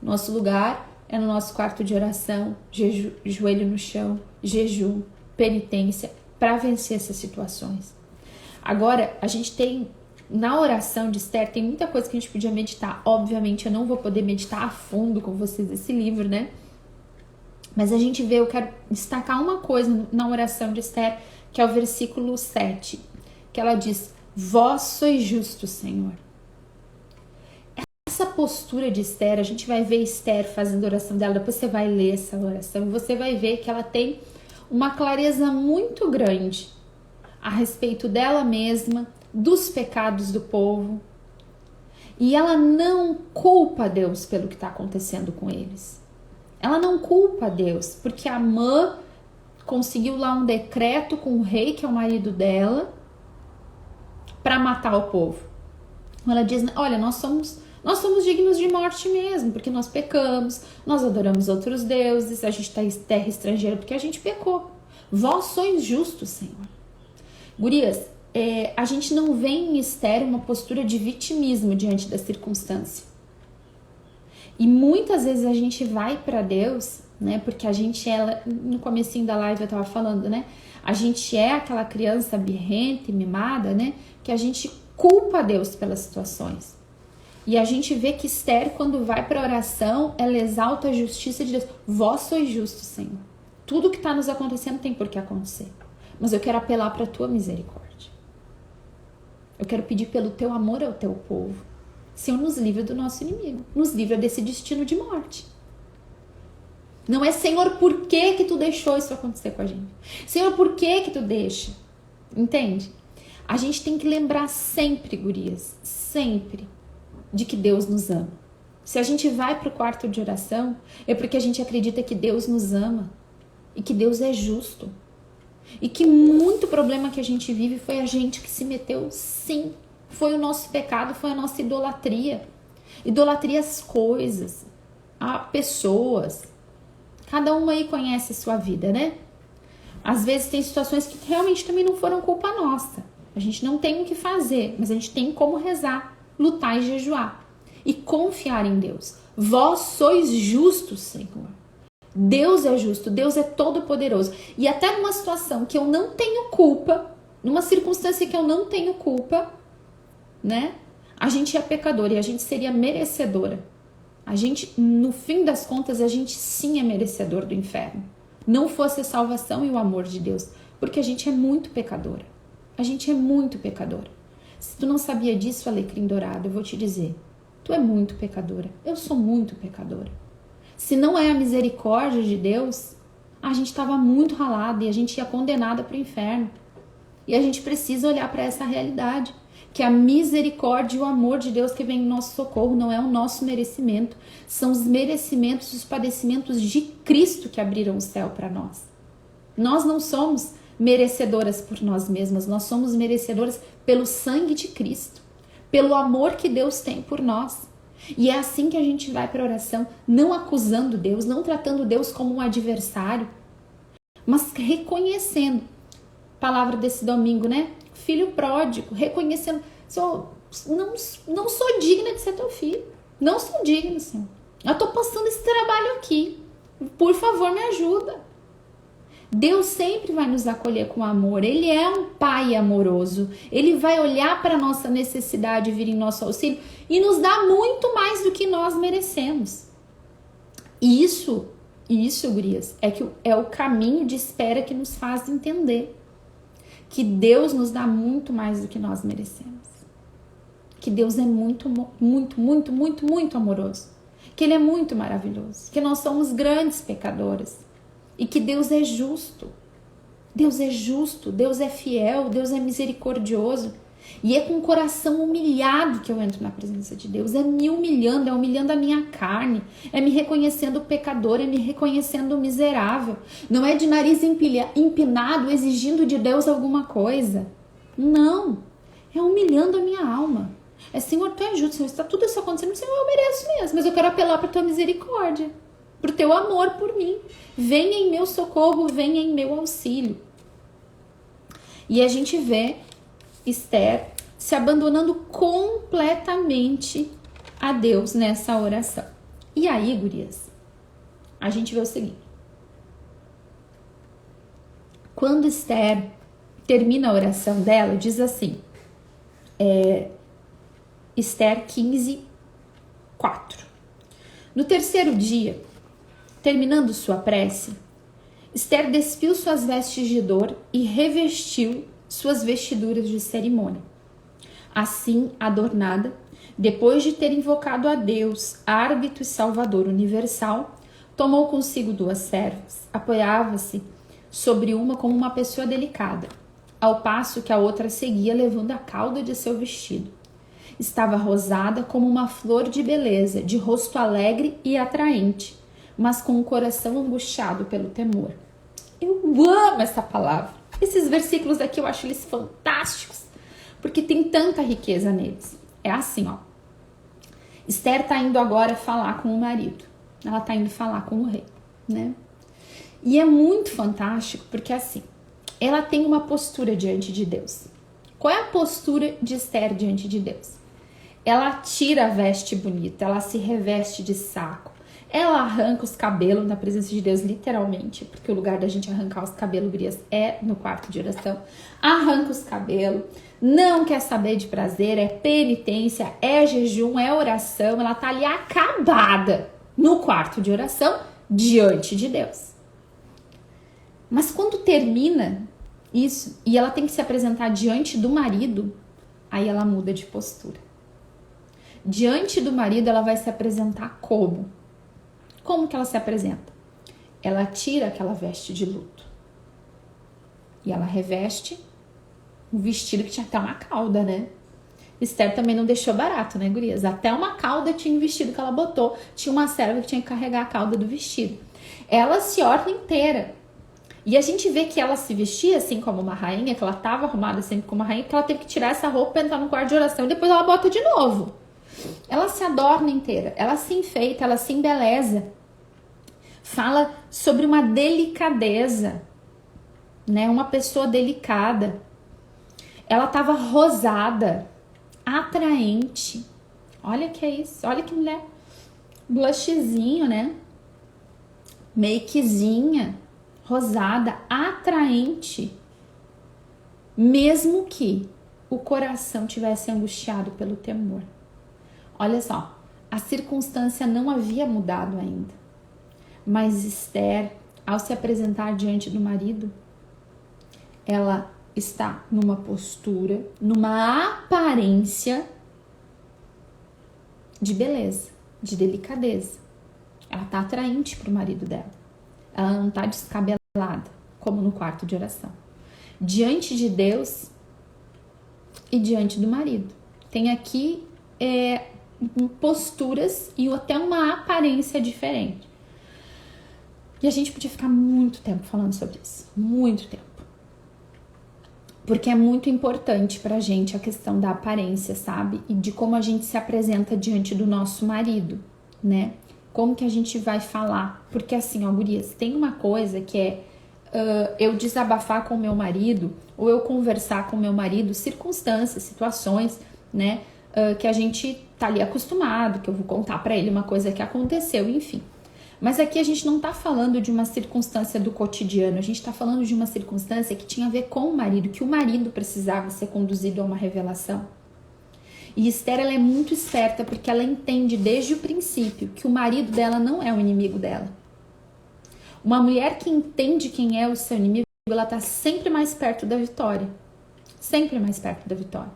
A: Nosso lugar é no nosso quarto de oração, joelho no chão, jejum, penitência, para vencer essas situações. Agora, a gente tem, na oração de Esther, tem muita coisa que a gente podia meditar. Obviamente, eu não vou poder meditar a fundo com vocês esse livro, né? Mas a gente vê, eu quero destacar uma coisa na oração de Esther, que é o versículo 7, que ela diz: vós sois justos, Senhor. Essa postura postura de Esther, a gente vai ver Esther fazendo a oração dela, depois você vai ler essa oração e você vai ver que ela tem uma clareza muito grande a respeito dela mesma, dos pecados do povo. E ela não culpa Deus pelo que está acontecendo com eles. Ela não culpa Deus, porque a Amã conseguiu lá um decreto com o rei, que é o marido dela, para matar o povo. Ela diz, olha, nós somos dignos de morte mesmo, porque nós pecamos, nós adoramos outros deuses, a gente está em terra estrangeira porque a gente pecou. Vós sois justos, Senhor. Gurias, a gente não vê em Esther uma postura de vitimismo diante da circunstância. E muitas vezes a gente vai para Deus, né? Porque a gente no comecinho da live eu tava falando, né? A gente é aquela criança birrenta e mimada, né? Que a gente culpa Deus pelas situações. E a gente vê que Esther, quando vai para oração, ela exalta a justiça de Deus. Vós sois justos, Senhor. Tudo que está nos acontecendo tem por que acontecer. Mas eu quero apelar para a tua misericórdia. Eu quero pedir pelo teu amor ao teu povo. Senhor, nos livra do nosso inimigo. Nos livra desse destino de morte. Não é, Senhor, por que tu deixou isso acontecer com a gente? Senhor, por que tu deixa? Entende? A gente tem que lembrar sempre, gurias, sempre, de que Deus nos ama. Se a gente vai para o quarto de oração, é porque a gente acredita que Deus nos ama e que Deus é justo. E que muito problema que a gente vive foi a gente que se meteu, sim. Foi o nosso pecado, foi a nossa idolatria. Idolatria às coisas, a pessoas. Cada uma aí conhece a sua vida, né? Às vezes tem situações que realmente também não foram culpa nossa. A gente não tem o que fazer, mas a gente tem como rezar, lutar e jejuar. E confiar em Deus. Vós sois justos, Senhor. Deus é justo, Deus é todo poderoso. E até numa situação que eu não tenho culpa, numa circunstância que eu não tenho culpa, né? A gente é pecador e a gente seria merecedora. A gente, no fim das contas, a gente sim é merecedor do inferno. Não fosse a salvação e o amor de Deus, porque a gente é muito pecadora. A gente é muito pecadora. Se tu não sabia disso, alecrim dourado, eu vou te dizer. Tu é muito pecadora. Eu sou muito pecadora. Se não é a misericórdia de Deus, a gente estava muito ralada e a gente ia condenada para o inferno. E a gente precisa olhar para essa realidade, que a misericórdia e o amor de Deus que vem em nosso socorro não é o nosso merecimento, são os merecimentos e os padecimentos de Cristo que abriram o céu para nós. Nós não somos merecedoras por nós mesmas, nós somos merecedoras pelo sangue de Cristo, pelo amor que Deus tem por nós. E é assim que a gente vai para a oração, não acusando Deus, não tratando Deus como um adversário, mas reconhecendo, palavra desse domingo, né? Filho pródigo, reconhecendo, não sou digna de ser teu filho, não sou digna, Senhor. Eu estou passando esse trabalho aqui, por favor me ajuda. Deus sempre vai nos acolher com amor, Ele é um Pai amoroso, Ele vai olhar para a nossa necessidade e vir em nosso auxílio e nos dá muito mais do que nós merecemos. E isso, gurias, é o caminho de espera que nos faz entender que Deus nos dá muito mais do que nós merecemos. Que Deus é muito, muito, muito, muito, muito amoroso. Que Ele é muito maravilhoso. Que nós somos grandes pecadoras. E que Deus é justo. Deus é justo, Deus é fiel, Deus é misericordioso. E é com o coração humilhado que eu entro na presença de Deus. É me humilhando, é humilhando a minha carne. É me reconhecendo pecador, é me reconhecendo miserável. Não é de nariz empinado exigindo de Deus alguma coisa. Não. É humilhando a minha alma. É, Senhor, Tu é justo, Senhor, está tudo isso acontecendo, Senhor, eu mereço mesmo. Mas eu quero apelar para a Tua misericórdia. Para o Teu amor por mim. Venha em meu socorro, venha em meu auxílio. E a gente vê Esther se abandonando completamente a Deus nessa oração. E aí, gurias, a gente vê o seguinte. Quando Esther termina a oração dela, diz assim, Esther 15, 4. No terceiro dia, terminando sua prece, Esther despiu suas vestes de dor e revestiu suas vestiduras de cerimônia. Assim, adornada, Depois de ter invocado a Deus, árbitro e salvador universal, tomou consigo 2 servas, apoiava-se sobre uma como uma pessoa delicada, ao passo que a outra seguia levando a cauda de seu vestido. Estava rosada como uma flor de beleza, de rosto alegre e atraente, mas com o coração angustiado pelo temor. Eu amo essa palavra. Esses versículos aqui eu acho eles fantásticos, porque tem tanta riqueza neles. É assim, ó. Esther está indo agora falar com o marido. Ela está indo falar com o rei, né? E é muito fantástico porque assim, ela tem uma postura diante de Deus. Qual é a postura de Esther diante de Deus? Ela tira a veste bonita, ela se reveste de saco, ela arranca os cabelos na presença de Deus, literalmente, porque o lugar da gente arrancar os cabelos, gurias, é no quarto de oração. Arranca os cabelos, não quer saber de prazer, é penitência, é jejum, é oração, ela tá ali acabada no quarto de oração diante de Deus. Mas quando termina isso e ela tem que se apresentar diante do marido, aí ela muda de postura. Diante do marido ela vai se apresentar como? Como que ela se apresenta? Ela tira aquela veste de luto e ela reveste um vestido que tinha até uma cauda, né? Esther também não deixou barato, né, gurias? Até uma cauda tinha um vestido que ela botou. Tinha uma serva que tinha que carregar a cauda do vestido. Ela se orna inteira. E a gente vê que ela se vestia assim como uma rainha, que ela estava arrumada sempre como uma rainha, que ela teve que tirar essa roupa para entrar no quarto de oração e depois ela bota de novo. Ela se adorna inteira, ela se enfeita, ela se embeleza. Fala sobre uma delicadeza, né? Uma pessoa delicada. Ela estava rosada, atraente. Olha que é isso, olha que mulher. Blushzinho, né? Makezinha, rosada, atraente. Mesmo que o coração tivesse angustiado pelo temor. Olha só, a circunstância não havia mudado ainda. Mas Esther, ao se apresentar diante do marido, ela está numa postura, numa aparência de beleza, de delicadeza. Ela está atraente para o marido dela. Ela não está descabelada, como no quarto de oração. Diante de Deus e diante do marido. Tem aqui posturas e até uma aparência diferente. E a gente podia ficar muito tempo falando sobre isso. Muito tempo. Porque é muito importante pra gente a questão da aparência, sabe? E de como a gente se apresenta diante do nosso marido, né? Como que a gente vai falar? Porque assim, ó, gurias, tem uma coisa que é eu desabafar com o meu marido ou eu conversar com o meu marido, circunstâncias, situações, né? Que a gente tá ali acostumado, que eu vou contar pra ele uma coisa que aconteceu, enfim. Mas aqui a gente não tá falando de uma circunstância do cotidiano, a gente tá falando de uma circunstância que tinha a ver com o marido, que o marido precisava ser conduzido a uma revelação. E Esther, ela é muito esperta porque ela entende desde o princípio que o marido dela não é o inimigo dela. Uma mulher que entende quem é o seu inimigo, ela tá sempre mais perto da vitória. Sempre mais perto da vitória.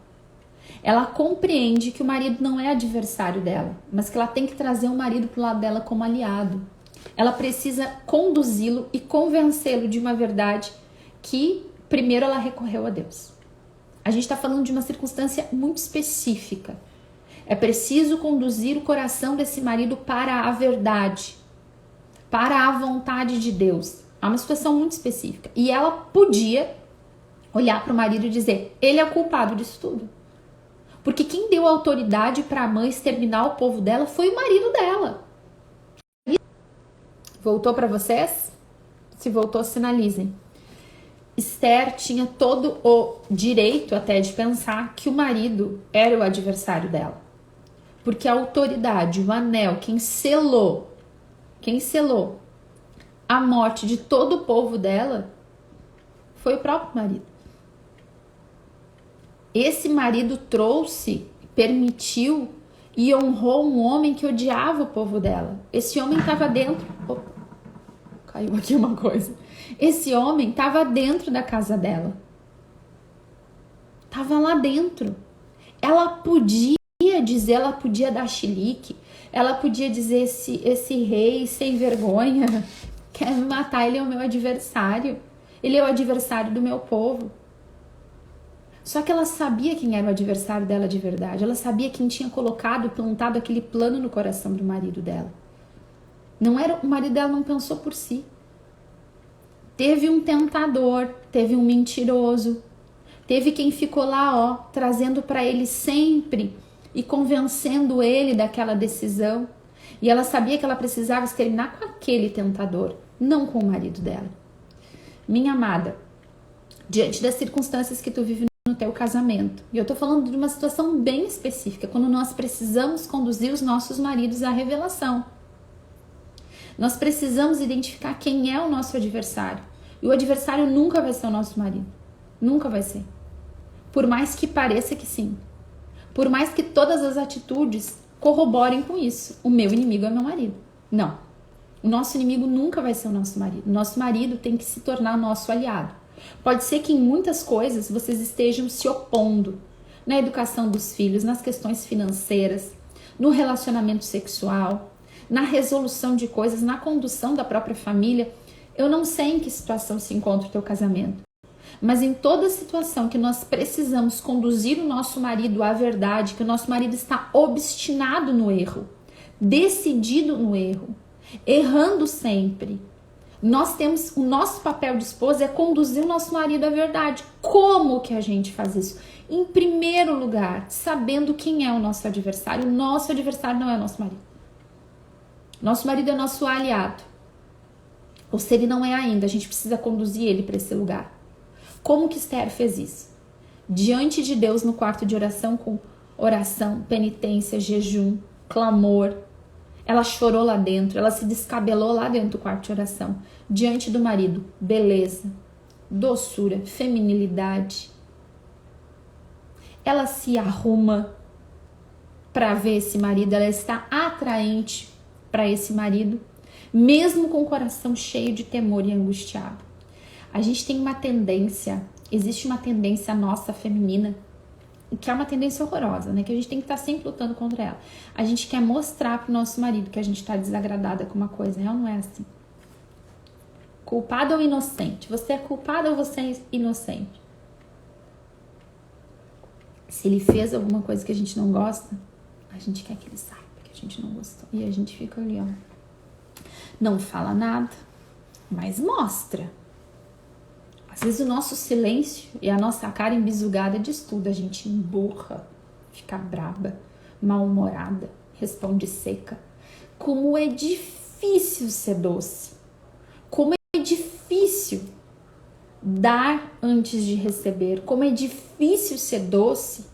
A: Ela compreende que o marido não é adversário dela, mas que ela tem que trazer o marido pro lado dela como aliado. Ela precisa conduzi-lo e convencê-lo de uma verdade que primeiro ela recorreu a Deus. A gente está falando de uma circunstância muito específica. É preciso conduzir o coração desse marido para a verdade, para a vontade de Deus. É uma situação muito específica. E ela podia olhar para o marido e dizer, ele é o culpado disso tudo. Porque quem deu autoridade para a mãe exterminar o povo dela foi o marido dela. Voltou para vocês? Se voltou, sinalizem. Esther tinha todo o direito até de pensar que o marido era o adversário dela. Porque a autoridade, o anel, quem selou a morte de todo o povo dela foi o próprio marido. Esse marido trouxe, permitiu e honrou um homem que odiava o povo dela. Esse homem estava dentro... Opa, caiu aqui uma coisa. Esse homem estava dentro da casa dela. Estava lá dentro. Ela podia podia dizer, ela podia dar chilique, ela podia dizer esse rei sem vergonha quer me matar, ele é o meu adversário, ele é o adversário do meu povo. Só que ela sabia quem era o adversário dela de verdade, ela sabia quem tinha colocado, plantado aquele plano no coração do marido dela. Não era, o marido dela não pensou por si. Teve um tentador, teve um mentiroso, teve quem ficou lá, ó, trazendo para ele sempre e convencendo ele daquela decisão. E ela sabia que ela precisava se terminar com aquele tentador, não com o marido dela. Minha amada, diante das circunstâncias que tu vive no teu casamento, e eu tô falando de uma situação bem específica, quando nós precisamos conduzir os nossos maridos à revelação. Nós precisamos identificar quem é o nosso adversário. E o adversário nunca vai ser o nosso marido. Nunca vai ser. Por mais que pareça que sim. Por mais que todas as atitudes corroborem com isso. O meu inimigo é meu marido. Não. O nosso inimigo nunca vai ser o nosso marido. O nosso marido tem que se tornar o nosso aliado. Pode ser que em muitas coisas vocês estejam se opondo. Na educação dos filhos, nas questões financeiras, no relacionamento sexual, na resolução de coisas, na condução da própria família. Eu não sei em que situação se encontra o teu casamento, mas em toda situação que nós precisamos conduzir o nosso marido à verdade, que o nosso marido está obstinado no erro, decidido no erro, errando sempre, nós temos, o nosso papel de esposa é conduzir o nosso marido à verdade. Como que a gente faz isso? Em primeiro lugar, sabendo quem é o nosso adversário. O nosso adversário não é o nosso marido. Nosso marido é nosso aliado. Ou se ele não é ainda, a gente precisa conduzir ele para esse lugar. Como que Esther fez isso? Diante de Deus no quarto de oração, com oração, penitência, jejum, clamor. Ela chorou lá dentro, ela se descabelou lá dentro do quarto de oração. Diante do marido, beleza, doçura, feminilidade. Ela se arruma para ver esse marido, ela está atraente para esse marido, mesmo com o coração cheio de temor e angustiado. A gente tem uma tendência, existe uma tendência nossa feminina, que é uma tendência horrorosa, né? Que a gente tem que estar sempre lutando contra ela. A gente quer mostrar pro nosso marido que a gente tá desagradada com uma coisa, não é assim. Culpado ou inocente? Você é culpado ou você é inocente? Se ele fez alguma coisa que a gente não gosta, a gente quer que ele saiba que a gente não gostou. E a gente fica ali, ó. Não fala nada, mas mostra. Às vezes o nosso silêncio e a nossa cara embisugada diz tudo. A gente emburra, fica braba, mal-humorada, responde seca. Como é difícil ser doce. Como é difícil dar antes de receber. Como é difícil ser doce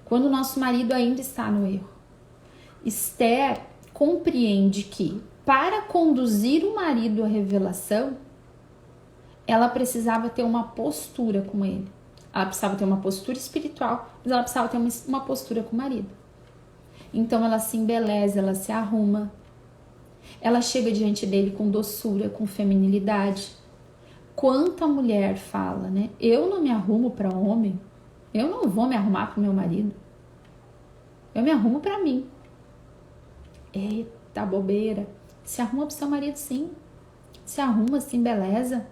A: quando o nosso marido ainda está no erro. Esther compreende que para conduzir o marido à revelação, ela precisava ter uma postura com ele. Ela precisava ter uma postura espiritual, mas ela precisava ter uma postura com o marido. Então ela se embeleza, ela se arruma. Ela chega diante dele com doçura, com feminilidade. Quanta mulher fala, né? Eu não me arrumo para homem. Eu não vou me arrumar para o meu marido. Eu me arrumo para mim. Eita bobeira. Se arruma pro seu marido, sim. Se arruma, se embeleza.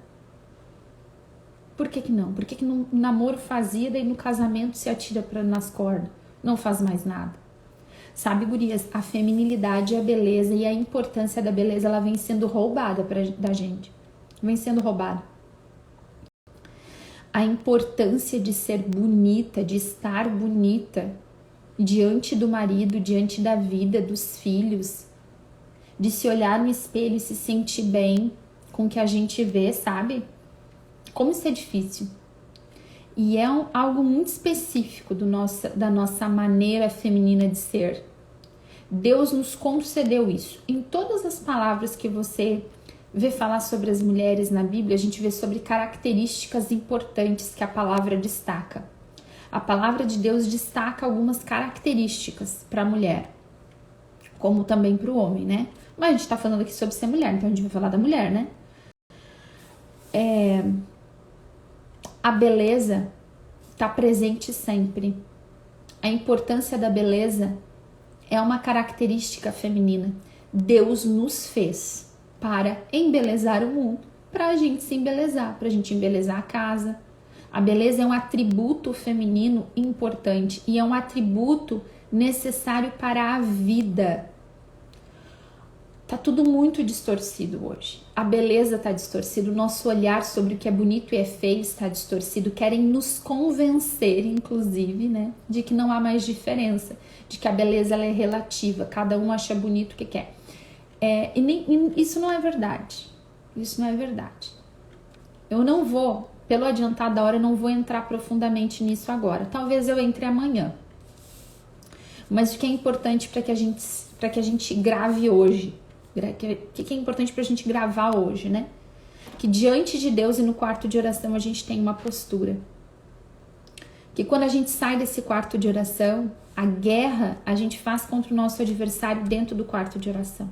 A: Por que não? Por que no namoro fazia, daí no casamento se atira nas cordas? Não faz mais nada. Sabe, gurias, a feminilidade, a beleza e a importância da beleza, ela vem sendo roubada da gente. Vem sendo roubada. A importância de ser bonita, de estar bonita diante do marido, diante da vida, dos filhos, de se olhar no espelho e se sentir bem com o que a gente vê, sabe? Como isso é difícil. E é algo muito específico da nossa maneira feminina de ser. Deus nos concedeu isso. Em todas as palavras que você vê falar sobre as mulheres na Bíblia, a gente vê sobre características importantes que a palavra destaca. A palavra de Deus destaca algumas características para a mulher, como também para o homem, né? Mas a gente está falando aqui sobre ser mulher, então a gente vai falar da mulher, né? A beleza está presente sempre. A importância da beleza é uma característica feminina. Deus nos fez para embelezar o mundo, para a gente se embelezar, para a gente embelezar a casa. A beleza é um atributo feminino importante e é um atributo necessário para a vida. Tá tudo muito distorcido hoje. A beleza tá distorcida, o nosso olhar sobre o que é bonito e é feio está distorcido. Querem nos convencer, inclusive, né, de que não há mais diferença, de que a beleza ela é relativa, cada um acha bonito o que quer. Isso não é verdade. Isso não é verdade. Eu não vou, pelo adiantado da hora, eu não vou entrar profundamente nisso agora. Talvez eu entre amanhã. Mas o que é importante para que a gente grave hoje? O que é importante para a gente gravar hoje, né? Que diante de Deus e no quarto de oração a gente tem uma postura. Que quando a gente sai desse quarto de oração, a guerra a gente faz contra o nosso adversário dentro do quarto de oração.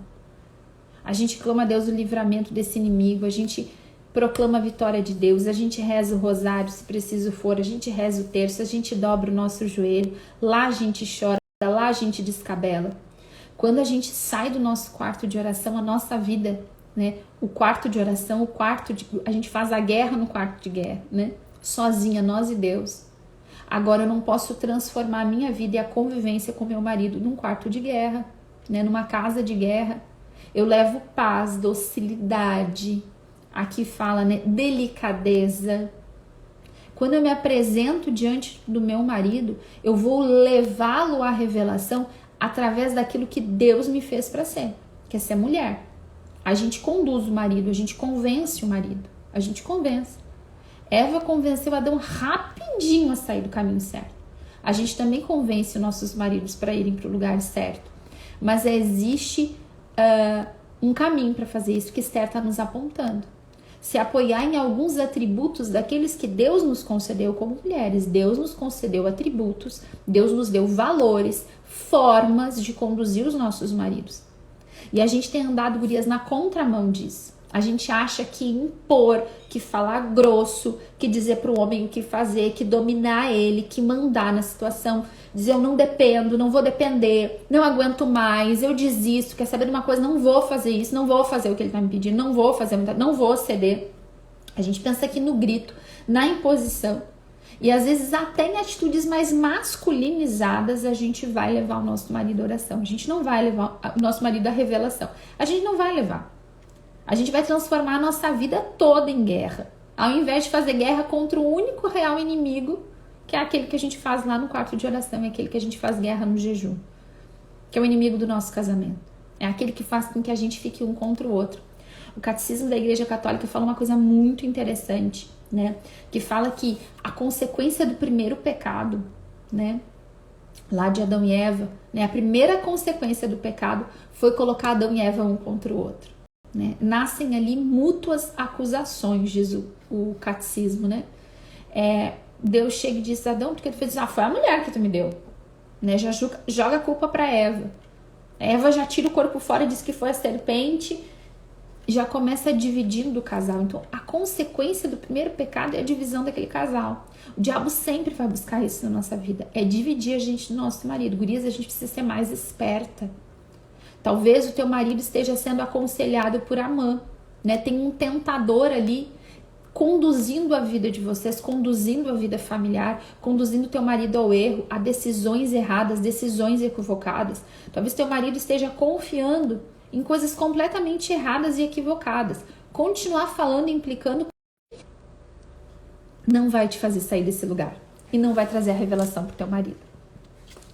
A: A gente clama a Deus o livramento desse inimigo, a gente proclama a vitória de Deus, a gente reza o rosário se preciso for, a gente reza o terço, a gente dobra o nosso joelho, lá a gente chora, lá a gente descabela. Quando a gente sai do nosso quarto de oração, a nossa vida, né? O quarto de oração, a gente faz a guerra no quarto de guerra, né? Sozinha, nós e Deus. Agora eu não posso transformar a minha vida e a convivência com meu marido num quarto de guerra, né? Numa casa de guerra. Eu levo paz, docilidade, aqui fala, né? Delicadeza. Quando eu me apresento diante do meu marido, eu vou levá-lo à revelação através daquilo que Deus me fez para ser, que é ser mulher. A gente conduz o marido, a gente convence o marido, a gente convence. Eva convenceu Adão rapidinho a sair do caminho certo. A gente também convence os nossos maridos para irem para o lugar certo. Mas existe um caminho para fazer isso que Esther está nos apontando. Se apoiar em alguns atributos daqueles que Deus nos concedeu como mulheres. Deus nos concedeu atributos, Deus nos deu valores, formas de conduzir os nossos maridos. E a gente tem andado, gurias, na contramão disso. A gente acha que impor, que falar grosso, que dizer para o homem o que fazer, que dominar ele, que mandar na situação, dizer eu não dependo, não vou depender, não aguento mais, eu desisto, quer saber de uma coisa, não vou fazer isso, não vou fazer o que ele está me pedindo, não vou fazer, não vou ceder. A gente pensa aqui no grito, na imposição. E às vezes até em atitudes mais masculinizadas a gente vai levar o nosso marido à oração. A gente não vai levar o nosso marido à revelação. A gente não vai levar. A gente vai transformar a nossa vida toda em guerra. Ao invés de fazer guerra contra o único real inimigo, que é aquele que a gente faz lá no quarto de oração, é aquele que a gente faz guerra no jejum, que é o inimigo do nosso casamento. É aquele que faz com que a gente fique um contra o outro. O Catecismo da Igreja Católica fala uma coisa muito interessante, né? Que fala que a consequência do primeiro pecado, né? Lá de Adão e Eva, né? A primeira consequência do pecado foi colocar Adão e Eva um contra o outro, né? Nascem ali mútuas acusações, diz o Catecismo, né? Deus chega e diz, Adão, porque tu fez isso? Foi a mulher que tu me deu, né? Já joga a culpa para Eva. Eva já tira o corpo fora e diz que foi a serpente, já começa dividindo o casal. Então, a consequência do primeiro pecado é a divisão daquele casal. O diabo sempre vai buscar isso na nossa vida, é dividir a gente do nosso marido. Gurias, a gente precisa ser mais esperta. Talvez o teu marido esteja sendo aconselhado por Amã, né? Tem um tentador ali conduzindo a vida de vocês, conduzindo a vida familiar, conduzindo teu marido ao erro, a decisões erradas, decisões equivocadas. Talvez teu marido esteja confiando em coisas completamente erradas e equivocadas. Continuar falando e implicando não vai te fazer sair desse lugar e não vai trazer a revelação pro teu marido.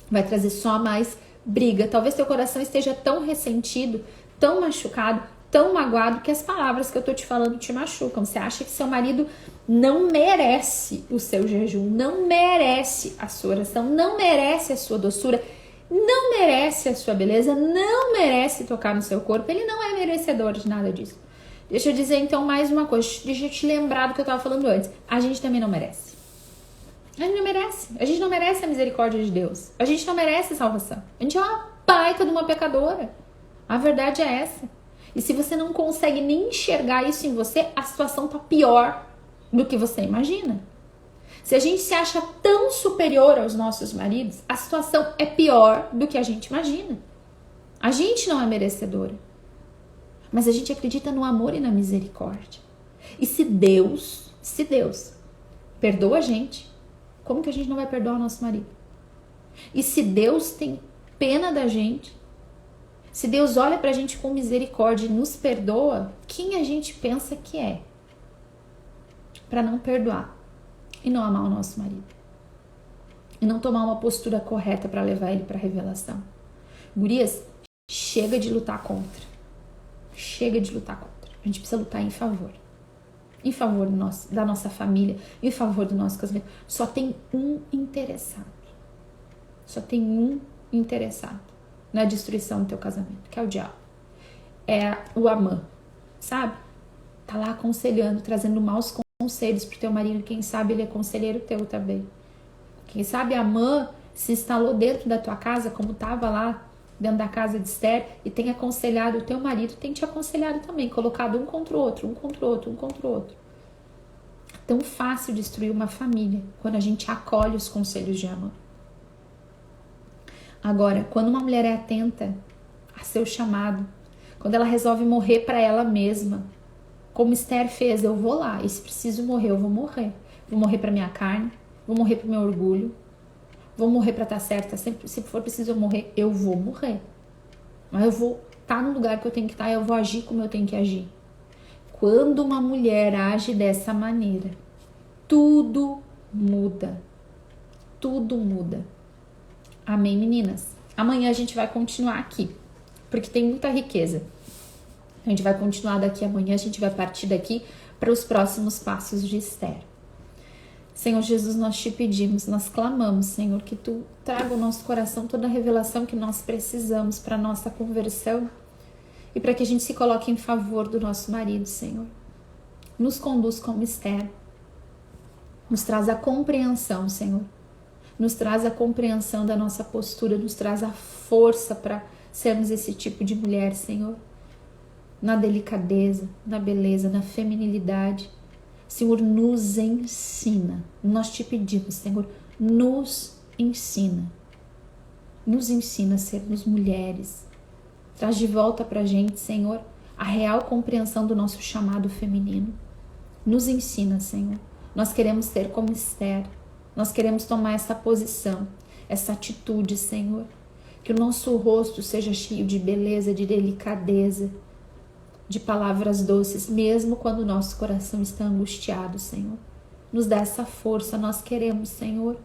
A: Vai trazer só mais briga. Talvez teu coração esteja tão ressentido, tão machucado, tão magoado, que as palavras que eu tô te falando te machucam. Você acha que seu marido não merece o seu jejum, não merece a sua oração, não merece a sua doçura, não merece a sua beleza, não merece tocar no seu corpo. Ele não é merecedor de nada disso. Deixa eu dizer então mais uma coisa, deixa eu te lembrar do que eu tava falando antes. A gente também não merece. A gente não merece. A gente não merece a misericórdia de Deus. A gente não merece a salvação. A gente é uma baita de uma pecadora. A verdade é essa. E se você não consegue nem enxergar isso em você, a situação tá pior do que você imagina. Se a gente se acha tão superior aos nossos maridos, a situação é pior do que a gente imagina. A gente não é merecedora, mas a gente acredita no amor e na misericórdia. E se Deus perdoa a gente, como que a gente não vai perdoar o nosso marido? E se Deus tem pena da gente, se Deus olha pra gente com misericórdia e nos perdoa, quem a gente pensa que é para não perdoar e não amar o nosso marido? E não tomar uma postura correta para levar ele para revelação. Gurias, chega de lutar contra. Chega de lutar contra. A gente precisa lutar em favor. Em favor da nossa família, em favor do nosso casamento. Só tem um interessado. Só tem um interessado na destruição do teu casamento, que é o diabo. É o Amã, sabe? Tá lá aconselhando, trazendo maus conselhos pro teu marido. Quem sabe ele é conselheiro teu também. Quem sabe Amã se instalou dentro da tua casa, como tava lá dentro da casa de Esther, e tem aconselhado o teu marido, tem te aconselhado também, colocado um contra o outro, um contra o outro, um contra o outro. É tão fácil destruir uma família quando a gente acolhe os conselhos de Amã. Agora, quando uma mulher é atenta a seu chamado, quando ela resolve morrer para ela mesma, como Esther fez, eu vou lá, e se preciso morrer, eu vou morrer. Vou morrer para minha carne, vou morrer para o meu orgulho, vou morrer para estar certa, se for preciso eu morrer, eu vou morrer. Mas eu vou estar no lugar que eu tenho que estar, eu vou agir como eu tenho que agir. Quando uma mulher age dessa maneira, tudo muda. Tudo muda. Amém, meninas? Amanhã a gente vai continuar aqui, porque tem muita riqueza. A gente vai continuar daqui amanhã, a gente vai partir daqui para os próximos passos de Esther. Senhor Jesus, nós te pedimos, nós clamamos, Senhor, que Tu traga ao nosso coração toda a revelação que nós precisamos para a nossa conversão e para que a gente se coloque em favor do nosso marido, Senhor. Nos conduz como Esther. Nos traz a compreensão, Senhor. Nos traz a compreensão da nossa postura, nos traz a força para sermos esse tipo de mulher, Senhor. Na delicadeza, na beleza, na feminilidade. Senhor, nos ensina. Nós te pedimos, Senhor, nos ensina. Nos ensina a sermos mulheres. Traz de volta pra gente, Senhor, a real compreensão do nosso chamado feminino. Nos ensina, Senhor. Nós queremos ser como Esther. Nós queremos tomar essa posição, essa atitude, Senhor. Que o nosso rosto seja cheio de beleza, de delicadeza, de palavras doces, mesmo quando o nosso coração está angustiado, Senhor. Nos dá essa força, nós queremos, Senhor.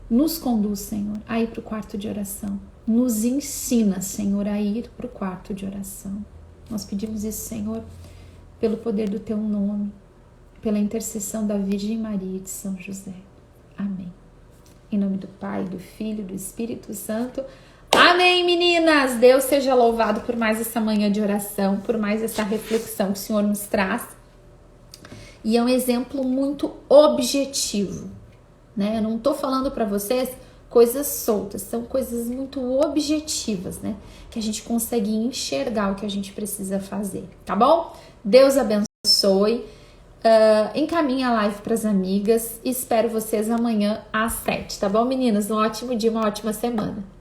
A: Nos conduz, Senhor, a ir para o quarto de oração. Nos ensina, Senhor, a ir para o quarto de oração. Nós pedimos isso, Senhor, pelo poder do Teu nome, pela intercessão da Virgem Maria e de São José. Amém. Em nome do Pai, do Filho e do Espírito Santo. Amém, meninas! Deus seja louvado por mais essa manhã de oração, por mais essa reflexão que o Senhor nos traz. E é um exemplo muito objetivo, né? Eu não tô falando para vocês coisas soltas, são coisas muito objetivas, né? Que a gente consegue enxergar o que a gente precisa fazer, tá bom? Deus abençoe. Encaminha a live para as amigas. Espero vocês amanhã às 7, tá bom, meninas? Um ótimo dia, uma ótima semana.